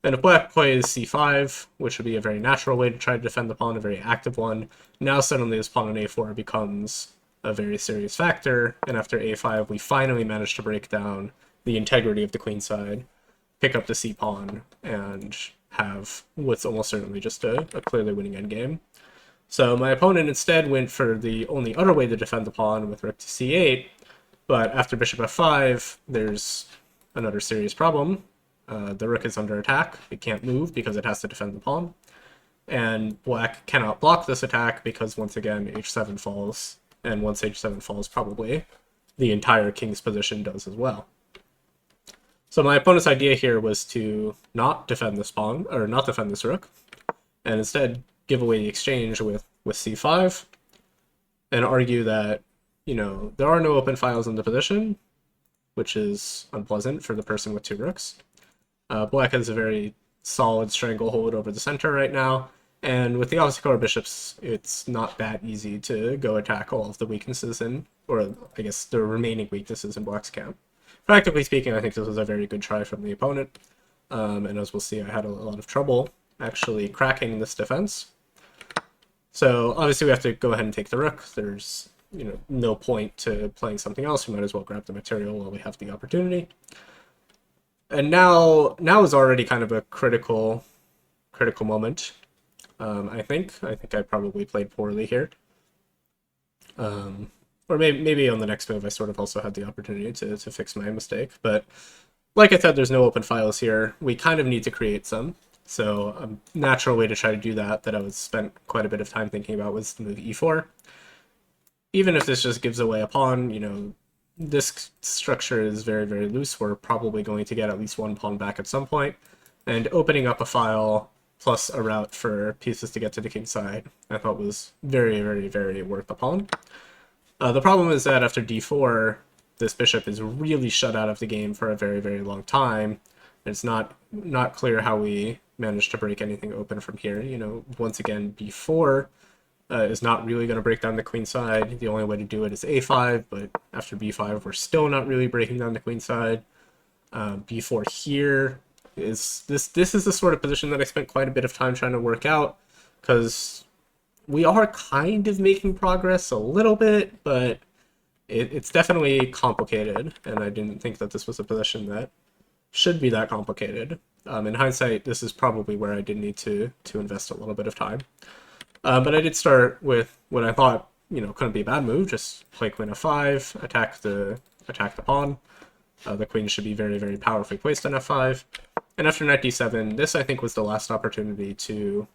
Then if black plays c5, which would be a very natural way to try to defend the pawn, a very active one, now suddenly this pawn on a4 becomes a very serious factor, and after a5, we finally manage to break down the integrity of the queen side, pick up the c-pawn, and have what's almost certainly just a clearly winning endgame. So my opponent instead went for the only other way to defend the pawn with rook to c8, But after bishop f5, there's another serious problem. The rook is under attack. It can't move because it has to defend the pawn. And black cannot block this attack because, once again, h7 falls. And once h7 falls, probably the entire king's position does as well. So my opponent's idea here was to not defend this pawn, or not defend this rook, and instead give away the exchange with c5, and argue that, you know, there are no open files in the position, which is unpleasant for the person with two rooks. Black has a very solid stranglehold over the center right now, and with the opposite color bishops, it's not that easy to go attack all of the weaknesses in, or I guess the remaining weaknesses in Black's camp. Practically speaking, I think this was a very good try from the opponent, and as we'll see, I had a lot of trouble actually cracking this defense. So obviously we have to go ahead and take the rook. There's, you know, no point to playing something else. We might as well grab the material while we have the opportunity. And now is already kind of a critical moment. I think I probably played poorly here. Or maybe on the next move I sort of also had the opportunity to fix my mistake. But like I said, there's no open files here. We kind of need to create some. So a natural way to try to do that I was spent quite a bit of time thinking about was the move e4. Even if this just gives away a pawn, you know, this structure is very, very loose. We're probably going to get at least one pawn back at some point. And opening up a file plus a route for pieces to get to the king side, I thought was very, very, very worth the pawn. The problem is that after d4, this bishop is really shut out of the game for a very, very long time. It's not clear how we managed to break anything open from here. You know, once again, b4 is not really going to break down the queen side. The only way to do it is a5, but after b5, we're still not really breaking down the queen side. b4 here is this is the sort of position that I spent quite a bit of time trying to work out, because we are kind of making progress a little bit, but it's definitely complicated, and I didn't think that this was a position that should be that complicated. In hindsight, this is probably where I did need to invest a little bit of time. But I did start with what I thought, you know, couldn't be a bad move. Just play queen f5, attack the pawn. The queen should be very, very powerfully placed on f5. And after knight d7, this I think was the last opportunity to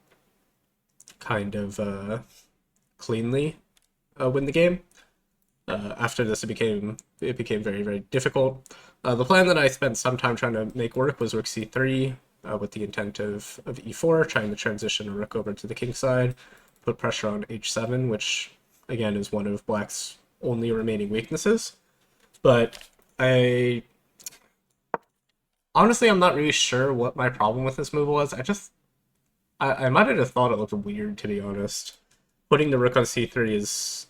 kind of cleanly win the game. After this, it became very, very difficult. The plan that I spent some time trying to make work was rook c3 with the intent of e4, trying to transition a rook over to the king side, put pressure on h7, which again is one of Black's only remaining weaknesses. But honestly, I'm not really sure what my problem with this move was. I might have just thought it looked weird, to be honest. Putting the rook on c3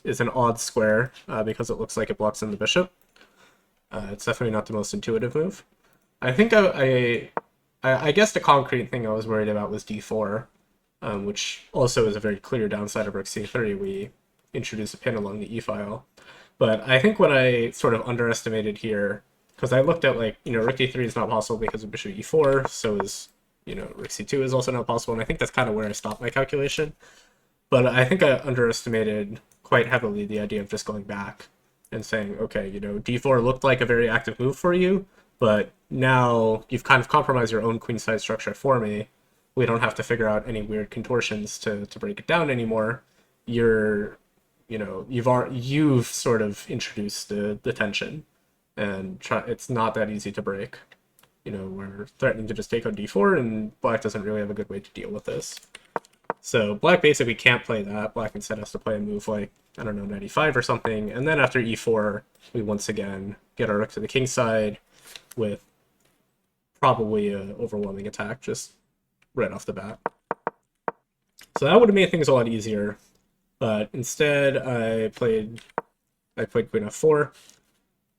is an odd square because it looks like it blocks in the bishop. It's definitely not the most intuitive move. I think I guess the concrete thing I was worried about was d4, which also is a very clear downside of rook c3. We introduce a pin along the e-file. But I think what I sort of underestimated here, because I looked at, like, you know, rook d3 is not possible because of bishop e4, so is, you know, rook c2 is also not possible, and I think that's kind of where I stopped my calculation. But I think I underestimated quite heavily the idea of just going back and saying, okay, you know, d4 looked like a very active move for you, but now you've kind of compromised your own queenside structure for me. We don't have to figure out any weird contortions to break it down anymore. You know, you've sort of introduced the tension, and it's not that easy to break. You know, we're threatening to just take on d4, and Black doesn't really have a good way to deal with this. So Black basically can't play that. Black instead has to play a move like, I don't know, knight e5 or something, and then after e4, we once again get our rook to the king side with probably an overwhelming attack just right off the bat. So that would have made things a lot easier, but instead I played queen f4.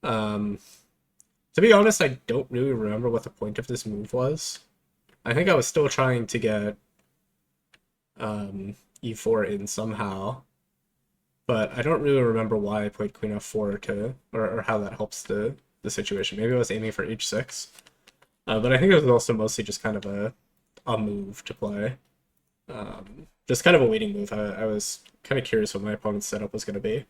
To be honest, I don't really remember what the point of this move was. I think I was still trying to get e4 in somehow, but I don't really remember why I played queen f4 or how that helps the situation. Maybe I was aiming for h6, but I think it was also mostly just kind of a move to play. Just kind of a waiting move. I was kind of curious what my opponent's setup was going to be.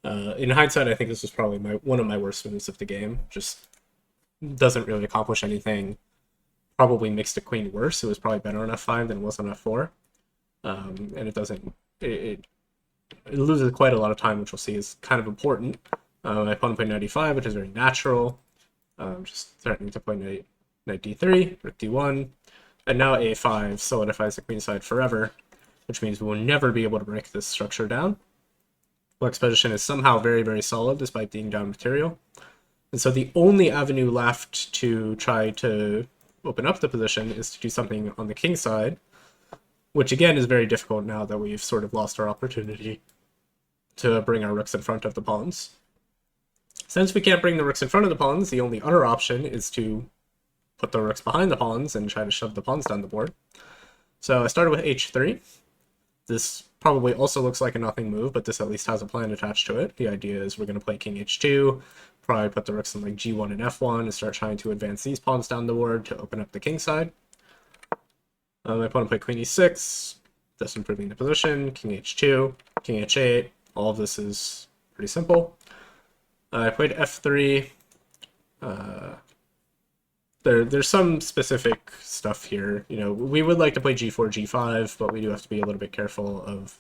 In hindsight, I think this was probably one of my worst moves of the game. Just doesn't really accomplish anything. Probably makes the queen worse. It was probably better on f5 than it was on f4. And it doesn't... It loses quite a lot of time, which we'll see is kind of important. My opponent played knight e5, which is very natural. Just threatening to play knight d3, rook d1, and now a5 solidifies the queenside forever, which means we will never be able to break this structure down. Black's position is somehow very, very solid despite being down material. And so the only avenue left to try to open up the position is to do something on the king side, which again is very difficult now that we've sort of lost our opportunity to bring our rooks in front of the pawns. Since we can't bring the rooks in front of the pawns, the only other option is to put the rooks behind the pawns and try to shove the pawns down the board. So I started with h3. This probably also looks like a nothing move, but this at least has a plan attached to it. The idea is we're going to play king h2, probably put the rooks in like g1 and f1 and start trying to advance these pawns down the board to open up the king side. My opponent played queen e6, thus improving the position, king h2, king h8. All of this is pretty simple. I played f3. There's some specific stuff here. You know, we would like to play g4, g5, but we do have to be a little bit careful of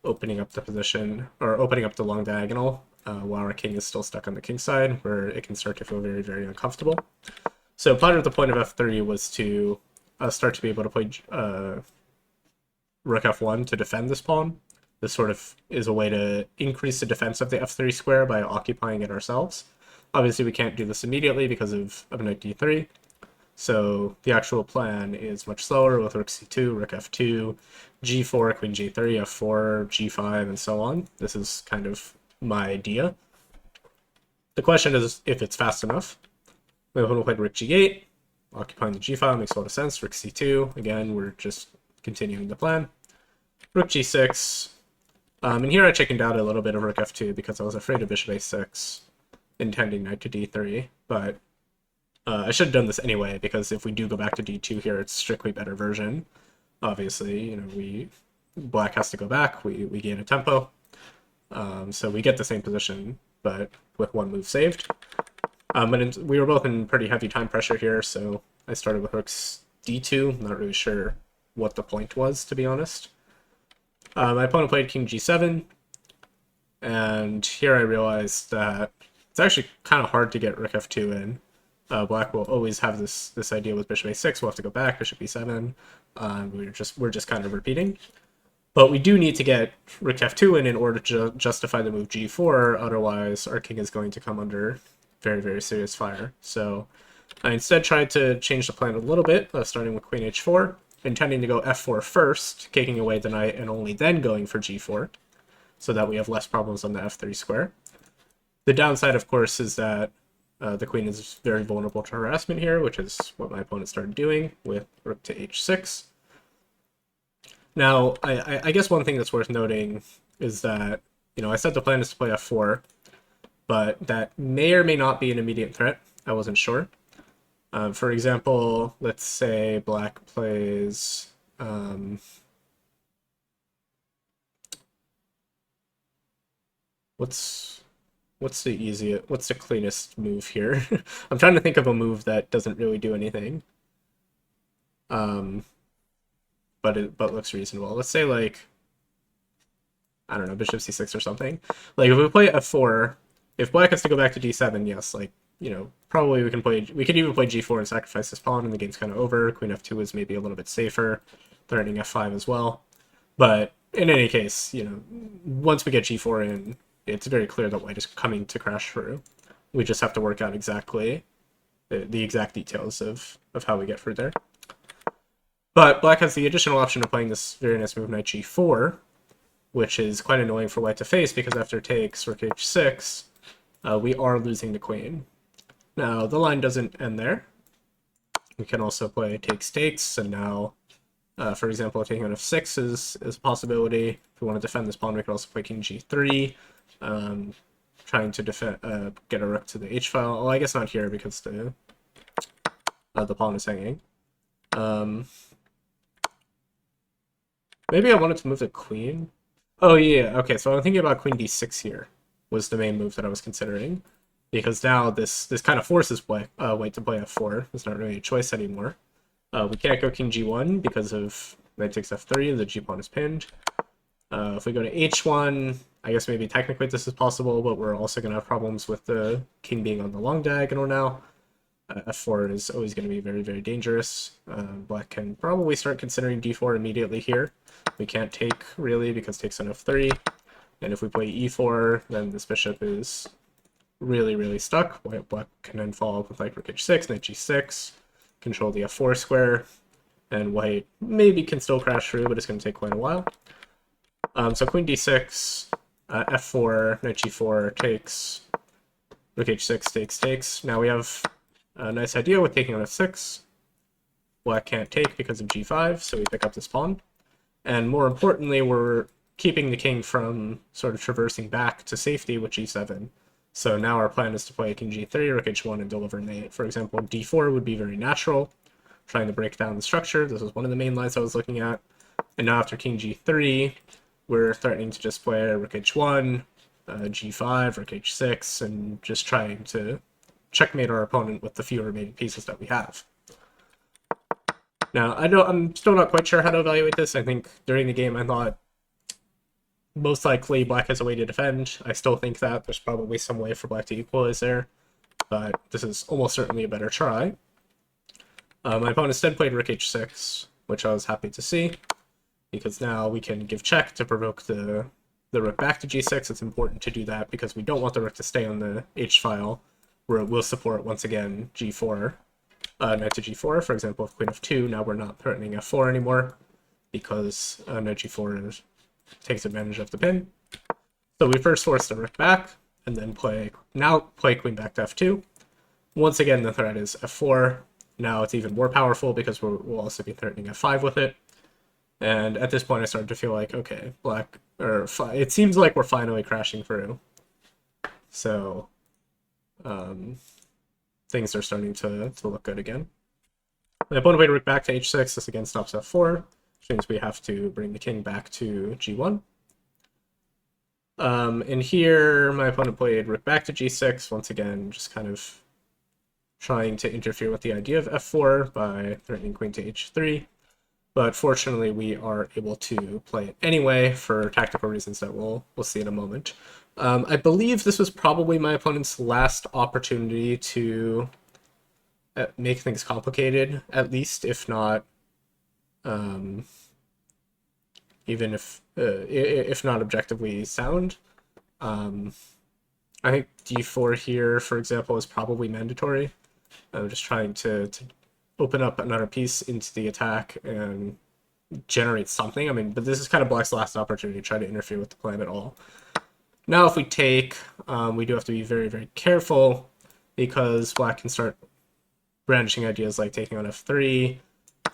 opening up the position, or opening up the long diagonal, while our king is still stuck on the king side, where it can start to feel very, very uncomfortable. So part of the point of f3 was to start to be able to play rook f1 to defend this pawn. This sort of is a way to increase the defense of the f3 square by occupying it ourselves. Obviously, we can't do this immediately because of knight d3. So the actual plan is much slower with rook c2, rook f2, g4, queen g3, f4, g5, and so on. This is kind of my idea. The question is if it's fast enough. My opponent played rook g8, occupying the g file makes a lot of sense. Rook c2, again, we're just continuing the plan. Rook g6, and here I chickened out a little bit of rook f2 because I was afraid of bishop a6, intending knight to d3, but I should have done this anyway, because if we do go back to d2 here, it's strictly better version. Obviously, you know, black has to go back, we gain a tempo, so we get the same position, but with one move saved. But we were both in pretty heavy time pressure here, so I started with rooks d2. I'm not really sure what the point was, to be honest. My opponent played king g7, and here I realized that it's actually kind of hard to get rook f2 in. Black will always have this idea with bishop a6. We'll have to go back, bishop e7. We're just kind of repeating. But we do need to get rook f2 in order to justify the move g4. Otherwise, our king is going to come under very, very serious fire. So I instead tried to change the plan a little bit, starting with queen h4, intending to go f4 first, kicking away the knight, and only then going for g4, so that we have less problems on the f3 square. The downside, of course, is that the queen is very vulnerable to harassment here, which is what my opponent started doing with rook to h6. Now, I guess one thing that's worth noting is that, you know, I said the plan is to play f4, but that may or may not be an immediate threat. I wasn't sure. For example, let's say black plays... What's the cleanest move here? I'm trying to think of a move that doesn't really do anything. But looks reasonable. Let's say, like, I don't know, bishop c6 or something. Like, if we play f4, if black has to go back to d7, yes, like, you know, probably we could even play g4 and sacrifice this pawn, and the game's kind of over. Queen f2 is maybe a little bit safer, threatening f5 as well. But in any case, you know, once we get g4 in, it's very clear that white is coming to crash through. We just have to work out exactly the exact details of how we get through there. But black has the additional option of playing this very nice move, knight g4, which is quite annoying for white to face, because after takes rook h6, we are losing the queen. Now, the line doesn't end there. We can also play takes, and now, for example, taking on f6 is a possibility. If we want to defend this pawn, we could also play king g3, trying to defend, get a rook to the h file. Well, I guess not here, because the pawn is hanging. Maybe I wanted to move the queen. Oh yeah, okay, so I'm thinking about queen d6 here, was the main move that I was considering, because now this kind of forces white to play f4. It's not really a choice anymore. We can't go king g1 because of knight takes f3, the g pawn is pinned. If we go to h1, I guess maybe technically this is possible, but we're also going to have problems with the king being on the long diagonal now. F4 is always going to be very, very dangerous. Black can probably start considering d4 immediately here. We can't take, really, because takes on f3. And if we play e4, then this bishop is really, really stuck. Black can then follow up with like rook h6, knight g6, control the f4 square, and white maybe can still crash through, but it's going to take quite a while. So queen d6, f4, knight g4 takes, rook h6 takes. Now we have a nice idea with taking on f6. Black can't take because of g5, so we pick up this pawn. And more importantly, we're keeping the king from sort of traversing back to safety with g7. So now our plan is to play king g3, rook h1, and deliver mate. For example, d4 would be very natural, trying to break down the structure. This was one of the main lines I was looking at. And now after king g3, we're threatening to just play rook h1, g5, rook h6, and just trying to checkmate our opponent with the few remaining pieces that we have. Now, I'm still not quite sure how to evaluate this. I think during the game I thought most likely black has a way to defend. I still think that there's probably some way for black to equalize there, but this is almost certainly a better try. My opponent instead played rook h6, which I was happy to see, because now we can give check to provoke the rook back to g6. It's important to do that because we don't want the rook to stay on the h-file, where it will support, once again, g4, knight to g4. For example, with queen f2, now we're not threatening f4 anymore, because knight g4 takes advantage of the pin. So we first force the rook back, and then play queen back to f2. Once again, the threat is f4. Now it's even more powerful because we'll also be threatening f5 with it. And at this point, I started to feel like, okay, it seems like we're finally crashing through. So things are starting to look good again. My opponent played rook back to h6. This again stops f4, which means we have to bring the king back to g1. And here, my opponent played rook back to g6, once again, just kind of trying to interfere with the idea of f4 by threatening queen to h3. But fortunately, we are able to play it anyway for tactical reasons that we'll see in a moment. I believe this was probably my opponent's last opportunity to make things complicated, at least, if not, even if not objectively sound. I think d4 here, for example, is probably mandatory. I'm just trying to open up another piece into the attack and generate something. I mean, but this is kind of black's last opportunity to try to interfere with the plan at all. Now if we take, we do have to be very, very careful, because black can start brandishing ideas like taking on f3,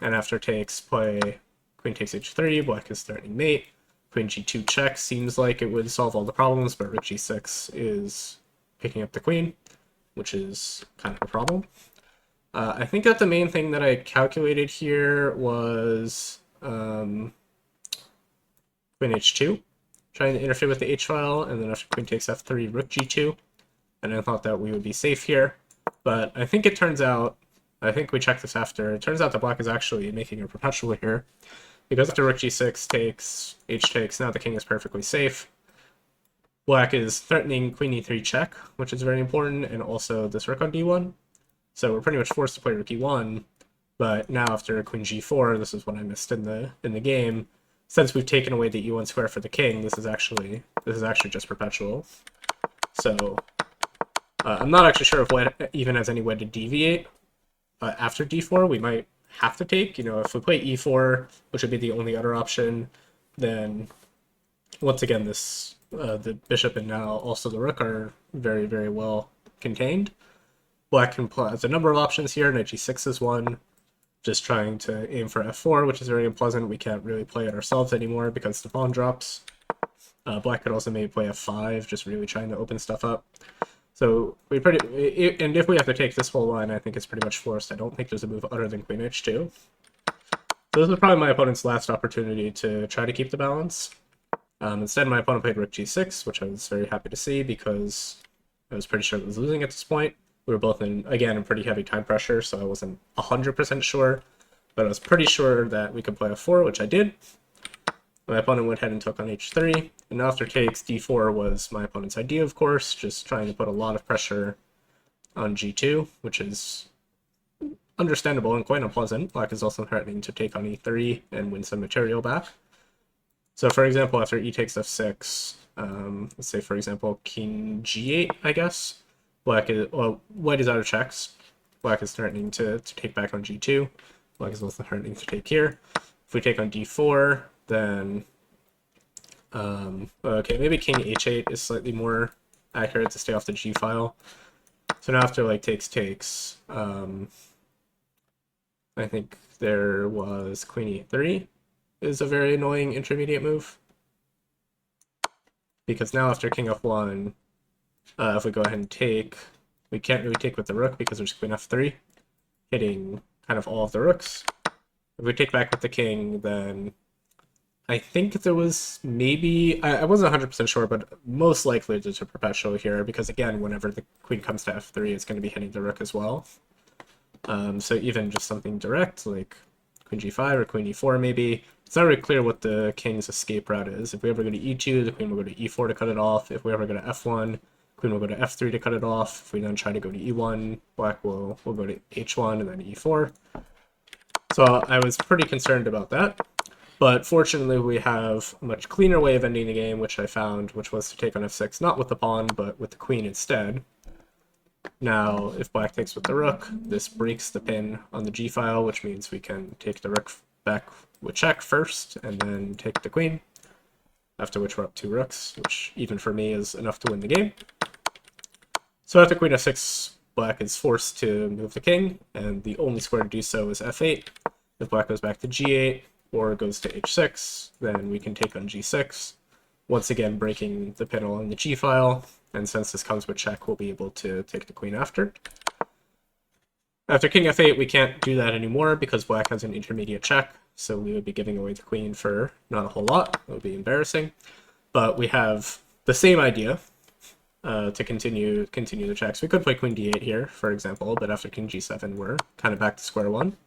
and after takes, play queen takes h3, black is threatening mate. Queen g2 check seems like it would solve all the problems, but rook g6 is picking up the queen, which is kind of a problem. I think that the main thing that I calculated here was queen h2, trying to interfere with the h-file, and then after queen takes f3, rook g2, and I thought that we would be safe here. But I think it turns out, I think we checked this after, it turns out that black is actually making a perpetual here, because after rook g6 takes, h takes, now the king is perfectly safe. Black is threatening queen e3 check, which is very important, and also this rook on d1. So we're pretty much forced to play rook e1, but now after queen g4, this is what I missed in the game. Since we've taken away the e1 square for the king, this is actually just perpetual. So I'm not actually sure if white even has any way to deviate. After d4, we might have to take. You know, if we play e4, which would be the only other option, then once again, this the bishop and now also the rook are very, very well contained. Black has a number of options here. Knight g6 is one. Just trying to aim for f4, which is very unpleasant. We can't really play it ourselves anymore because the pawn drops. Black could also maybe play f5, just really trying to open stuff up. So and if we have to take this whole line, I think it's pretty much forced. I don't think there's a move other than queen h2. So this is probably my opponent's last opportunity to try to keep the balance. Instead, my opponent played rook g6, which I was very happy to see because I was pretty sure it was losing at this point. We were both in, again, in pretty heavy time pressure, so I wasn't 100% sure, but I was pretty sure that we could play f4, which I did. My opponent went ahead and took on h3, and after takes, d4 was my opponent's idea, of course, just trying to put a lot of pressure on g2, which is understandable and quite unpleasant. Black is also threatening to take on e3 and win some material back. So for example, after e takes f6, let's say for example king g8, I guess, white is out of checks. Black is threatening to take back on g2. Black is also threatening to take here. If we take on d4, then okay, maybe king h8 is slightly more accurate to stay off the g file. So now after like takes, I think there was queen e3 is a very annoying intermediate move. Because now after king f1, if we go ahead and take, we can't really take with the rook because there's queen f3, hitting kind of all of the rooks. If we take back with the king, then I think there was maybe, I wasn't 100% sure, but most likely there's a perpetual here because again, whenever the queen comes to f3, it's going to be hitting the rook as well. So even just something direct like queen g5 or queen e4 maybe, it's not really clear what the king's escape route is. If we ever go to e2, the queen will go to e4 to cut it off. If we ever go to f1, queen will go to f3 to cut it off. If we then try to go to e1, black will go to h1 and then e4. So I was pretty concerned about that. But fortunately, we have a much cleaner way of ending the game, which I found, which was to take on f6, not with the pawn, but with the queen instead. Now, if black takes with the rook, this breaks the pin on the g-file, which means we can take the rook back with check first, and then take the queen, after which we're up 2 rooks, which even for me is enough to win the game. So after queen f6, black is forced to move the king, and the only square to do so is f8. If black goes back to g8, or goes to h6, then we can take on g6, once again breaking the pin along the g-file, and since this comes with check, we'll be able to take the queen after. After king f8, we can't do that anymore because black has an intermediate check, so we would be giving away the queen for not a whole lot. It would be embarrassing. But we have the same idea to continue the checks. We could play queen d8 here, for example, but after king g7, we're kind of back to square one.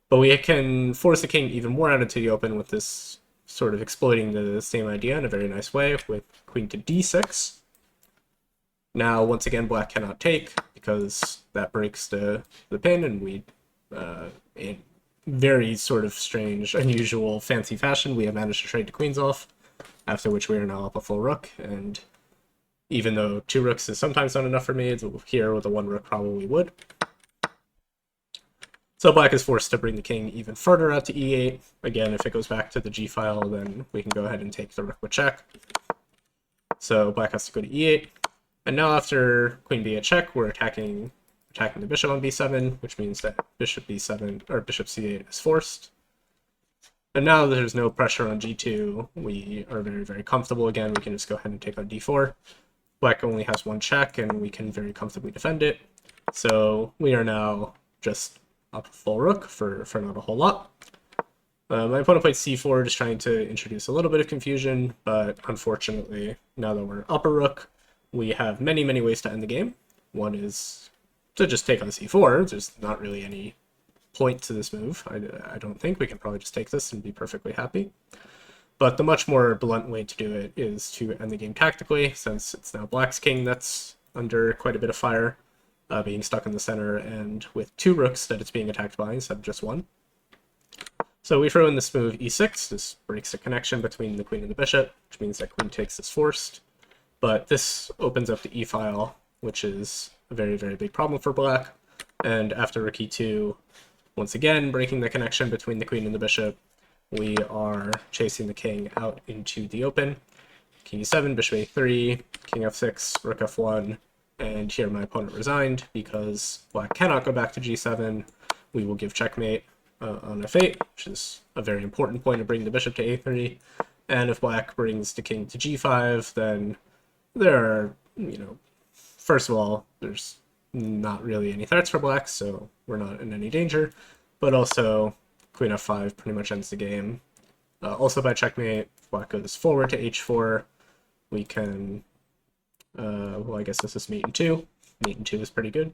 But we can force the king even more out into the open with this sort of exploiting the same idea in a very nice way with queen to d6. Now, once again, black cannot take because that breaks the pin, and we, in very sort of strange, unusual, fancy fashion, we have managed to trade the queens off, after which we are now up a full rook, and even though 2 rooks is sometimes not enough for me, here with a 1 rook probably would. So black is forced to bring the king even further out to e8. Again, if it goes back to the g-file, then we can go ahead and take the rook with check. So black has to go to e8. And now after queen b8 check, we're attacking the bishop on b7, which means that bishop b7, or bishop c8 is forced. And now there's no pressure on g2. We are very, very comfortable again. We can just go ahead and take on d4. Black only has 1 check, and we can very comfortably defend it. So we are now just up a full rook for not a whole lot. My opponent played c4, just trying to introduce a little bit of confusion, but unfortunately, now that we're up a rook, we have many, many ways to end the game. One is to just take on c4. There's not really any point to this move. I don't think. We can probably just take this and be perfectly happy. But the much more blunt way to do it is to end the game tactically, since it's now black's king that's under quite a bit of fire, being stuck in the center, and with 2 rooks that it's being attacked by instead of just 1. So we throw in this move e6. This breaks the connection between the queen and the bishop, which means that queen takes is forced. But this opens up the e-file, which is a very, very big problem for black. And after rook e2, once again, breaking the connection between the queen and the bishop, we are chasing the king out into the open. King e7, bishop a3, king f6, rook f1, and here my opponent resigned because black cannot go back to g7. We will give checkmate on f8, which is a very important point to bring the bishop to a3. And if black brings the king to g5, then there are, first of all, there's not really any threats for black, so we're not in any danger. But also, queen f5 pretty much ends the game. Also by checkmate, black goes forward to h4. We can, well, I guess this is mate in 2. Mate in 2 is pretty good.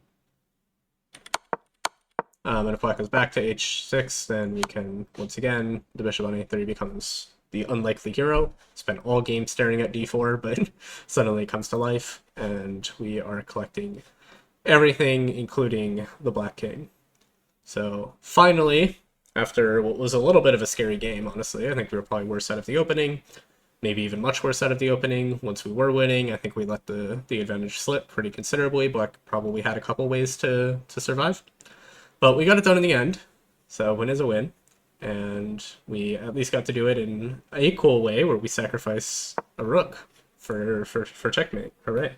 And if black goes back to h6, then we can, once again, the bishop on a3 becomes the unlikely hero. Spent all game staring at d4, but suddenly comes to life, and we are collecting everything, including the black king. So finally, after what was a little bit of a scary game, honestly, I think we were probably worse out of the opening, maybe even much worse out of the opening. Once we were winning, I think we let the advantage slip pretty considerably. Black probably had a couple ways to survive. But we got it done in the end, so win is a win. And we at least got to do it in a cool way where we sacrifice a rook for checkmate. Hooray.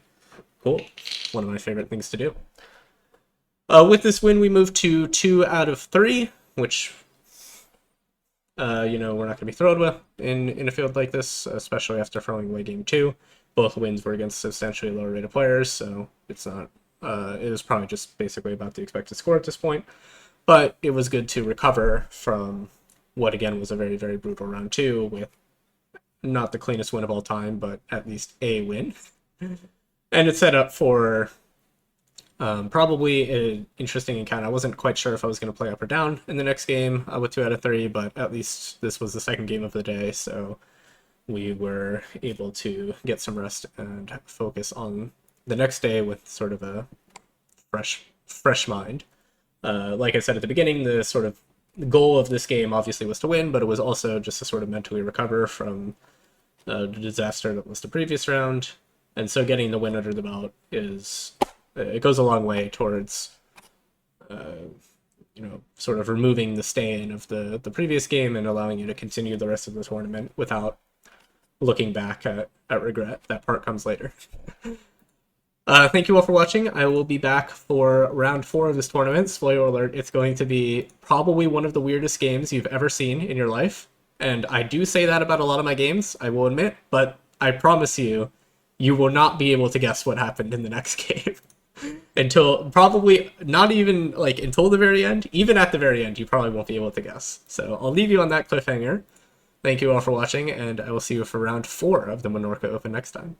Cool. One of my favorite things to do. With this win, we move to 2 out of 3, which, you know, we're not going to be thrilled with in a field like this, especially after throwing away game 2. Both wins were against substantially lower rated players, so it's not, it was probably just basically about the expected score at this point. But it was good to recover from what, again, was a very, very brutal round 2 with not the cleanest win of all time, but at least a win. And it's set up for probably an interesting encounter. I wasn't quite sure if I was going to play up or down in the next game with 2 out of 3, but at least this was the second game of the day, so we were able to get some rest and focus on the next day with sort of a fresh mind. Like I said at the beginning, the sort of goal of this game obviously was to win, but it was also just to sort of mentally recover from the disaster that was the previous round. And so getting the win under the belt it goes a long way towards, you know, sort of removing the stain of the previous game and allowing you to continue the rest of the tournament without looking back at regret. That part comes later. Thank you all for watching. I will be back for round 4 of this tournament. Spoiler alert, it's going to be probably one of the weirdest games you've ever seen in your life. And I do say that about a lot of my games, I will admit, but I promise you, you will not be able to guess what happened in the next game. Until probably not even like until the very end. Even at the very end, you probably won't be able to guess. So I'll leave you on that cliffhanger. Thank you all for watching, and I will see you for round 4 of the Menorca Open next time.